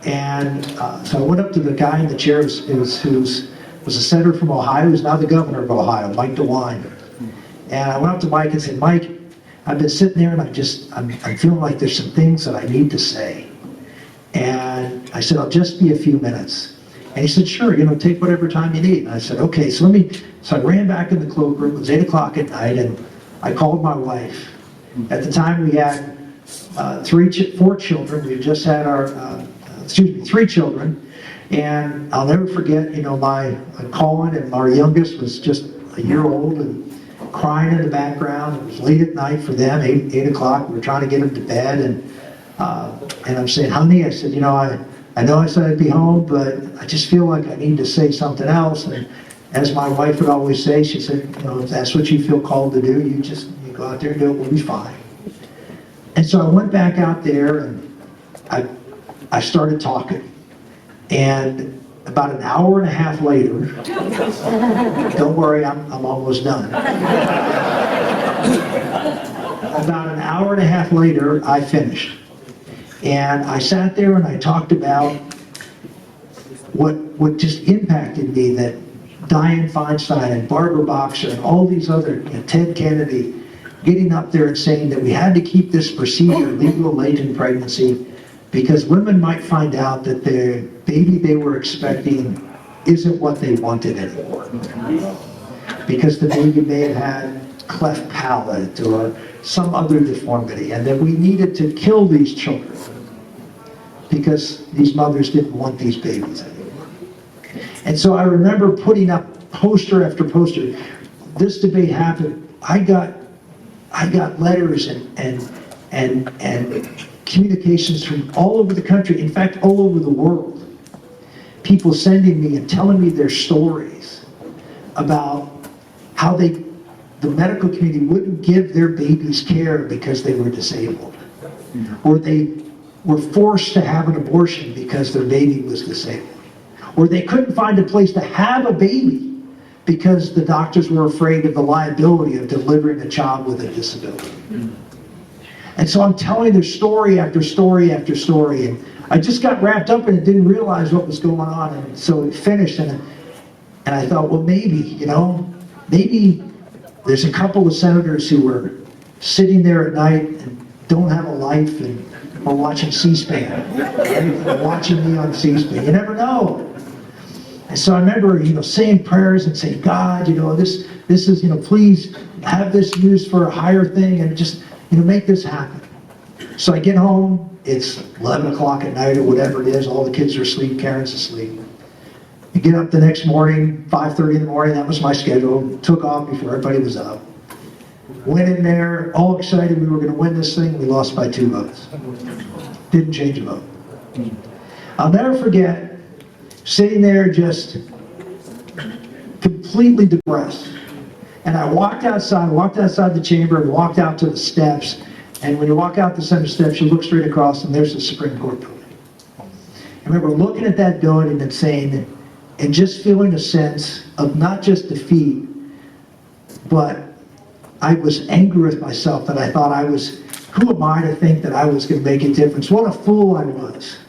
And so I went up to the guy in the chair who was a senator from Ohio, who's now the governor of Ohio, Mike DeWine. And I went up to Mike and said, Mike, I've been sitting there and I'm feeling like there's some things that I need to say. And I said, I'll just be a few minutes. And he said, sure, you know, take whatever time you need. And I said, okay, so I ran back in the cloakroom. It was 8 o'clock at night, and I called my wife. At the time we had 4 children. We had just had 3 children. And I'll never forget, you know, Colin, and our youngest was just a year old and crying in the background. It was late at night for them, 8 o'clock. We were trying to get them to bed, and I'm saying, honey, I said, you know, I know I said I'd be home, but I just feel like I need to say something else. And as my wife would always say, she said, you know, if that's what you feel called to do, you go out there and do it, we'll be fine. And so I went back out there, and I started talking. And about an hour and a half later, don't worry, I'm almost done. About an hour and a half later, I finished. And I sat there and I talked about what just impacted me, that Dianne Feinstein and Barbara Boxer and all these other, Ted Kennedy, getting up there and saying that we had to keep this procedure legal late in pregnancy because women might find out that their baby they were expecting isn't what they wanted anymore. Because the baby may have had cleft palate or some other deformity, and that we needed to kill these children because these mothers didn't want these babies anymore. And so I remember putting up poster after poster. This debate happened. I got letters and communications from all over the country, in fact, all over the world. People sending me and telling me their stories about how the medical community wouldn't give their babies care because they were disabled, or they were forced to have an abortion because their baby was disabled, or they couldn't find a place to have a baby because the doctors were afraid of the liability of delivering a child with a disability. And so I'm telling their story after story after story, and I just got wrapped up in it, didn't realize what was going on, and so it finished, and I thought, well, maybe there's a couple of senators who were sitting there at night and don't have a life and are watching C-SPAN, right? Watching me on C-SPAN. You never know. And so I remember, saying prayers and saying, God, this is, please have this used for a higher thing and just, make this happen. So I get home, it's 11 o'clock at night or whatever it is, all the kids are asleep, Karen's asleep. I get up the next morning, 5:30 in the morning, that was my schedule, took off before everybody was up. Went in there, all excited we were going to win this thing, we lost by 2 votes. Didn't change a vote. I'll never forget sitting there just completely depressed. And I walked outside the chamber and walked out to the steps. And when you walk out the center steps, you look straight across and there's the Supreme Court building. I remember looking at that building and saying, and just feeling a sense of not just defeat, but I was angry with myself that I thought who am I to think that I was going to make a difference? What a fool I was.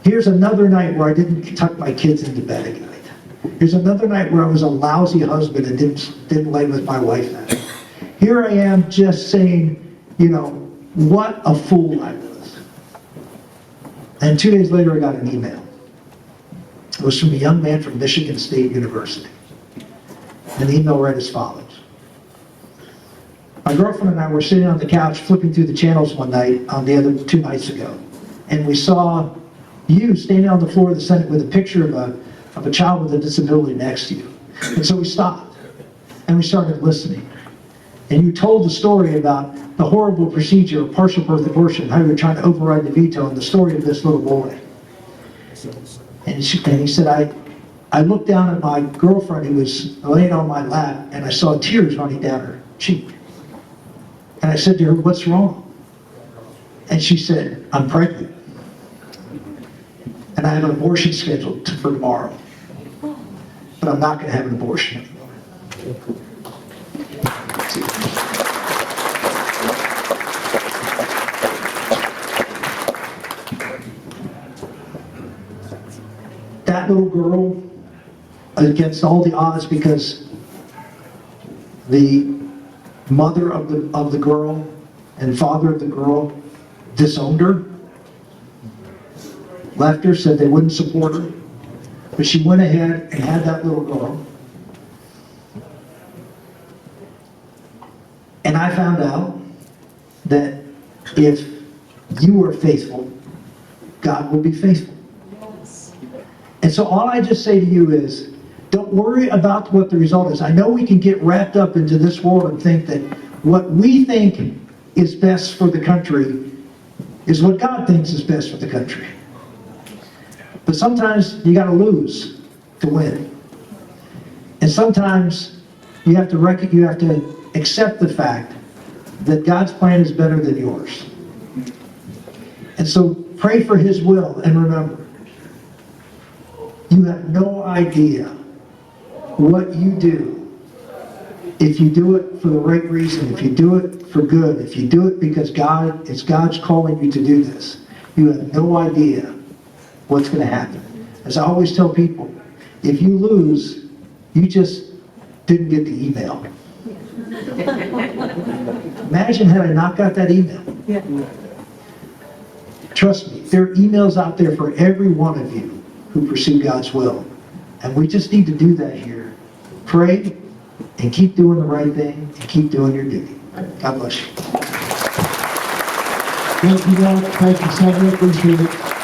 Here's another night where I didn't tuck my kids into bed at night. Here's another night where I was a lousy husband and didn't lay with my wife that night. Here I am just saying, what a fool I was. And 2 days later, I got an email. It was from a young man from Michigan State University. And the email read as follows. My girlfriend and I were sitting on the couch flipping through the channels one night on the other 2 nights ago. And we saw you standing on the floor of the Senate with a picture of a child with a disability next to you. And so we stopped and we started listening. And you told the story about the horrible procedure of partial birth abortion, how you were trying to override the veto, and the story of this little boy. And he said, I looked down at my girlfriend who was laying on my lap, and I saw tears running down her cheek. And I said to her, what's wrong? And she said, I'm pregnant. And I have an abortion scheduled for tomorrow. But I'm not going to have an abortion anymore. That little girl, against all the odds, because the mother of the girl and father of the girl disowned her, left her, said they wouldn't support her, but she went ahead and had that little girl. And I found out that if you are faithful, God will be faithful. And so all I just say to you is, don't worry about what the result is. I know we can get wrapped up into this world and think that what we think is best for the country is what God thinks is best for the country. But sometimes you got to lose to win. And sometimes you have to accept the fact that God's plan is better than yours. And so pray for His will, and remember, you have no idea what you do if you do it for the right reason, if you do it for good, if you do it because it's God's calling you to do this. You have no idea what's going to happen. As I always tell people, if you lose, you just didn't get the email. Imagine had I not got that email. Yeah. Trust me, there are emails out there for every one of you who pursue God's will. And we just need to do that here. Pray and keep doing the right thing and keep doing your duty. God bless you. Thank you, Senator. Appreciate it.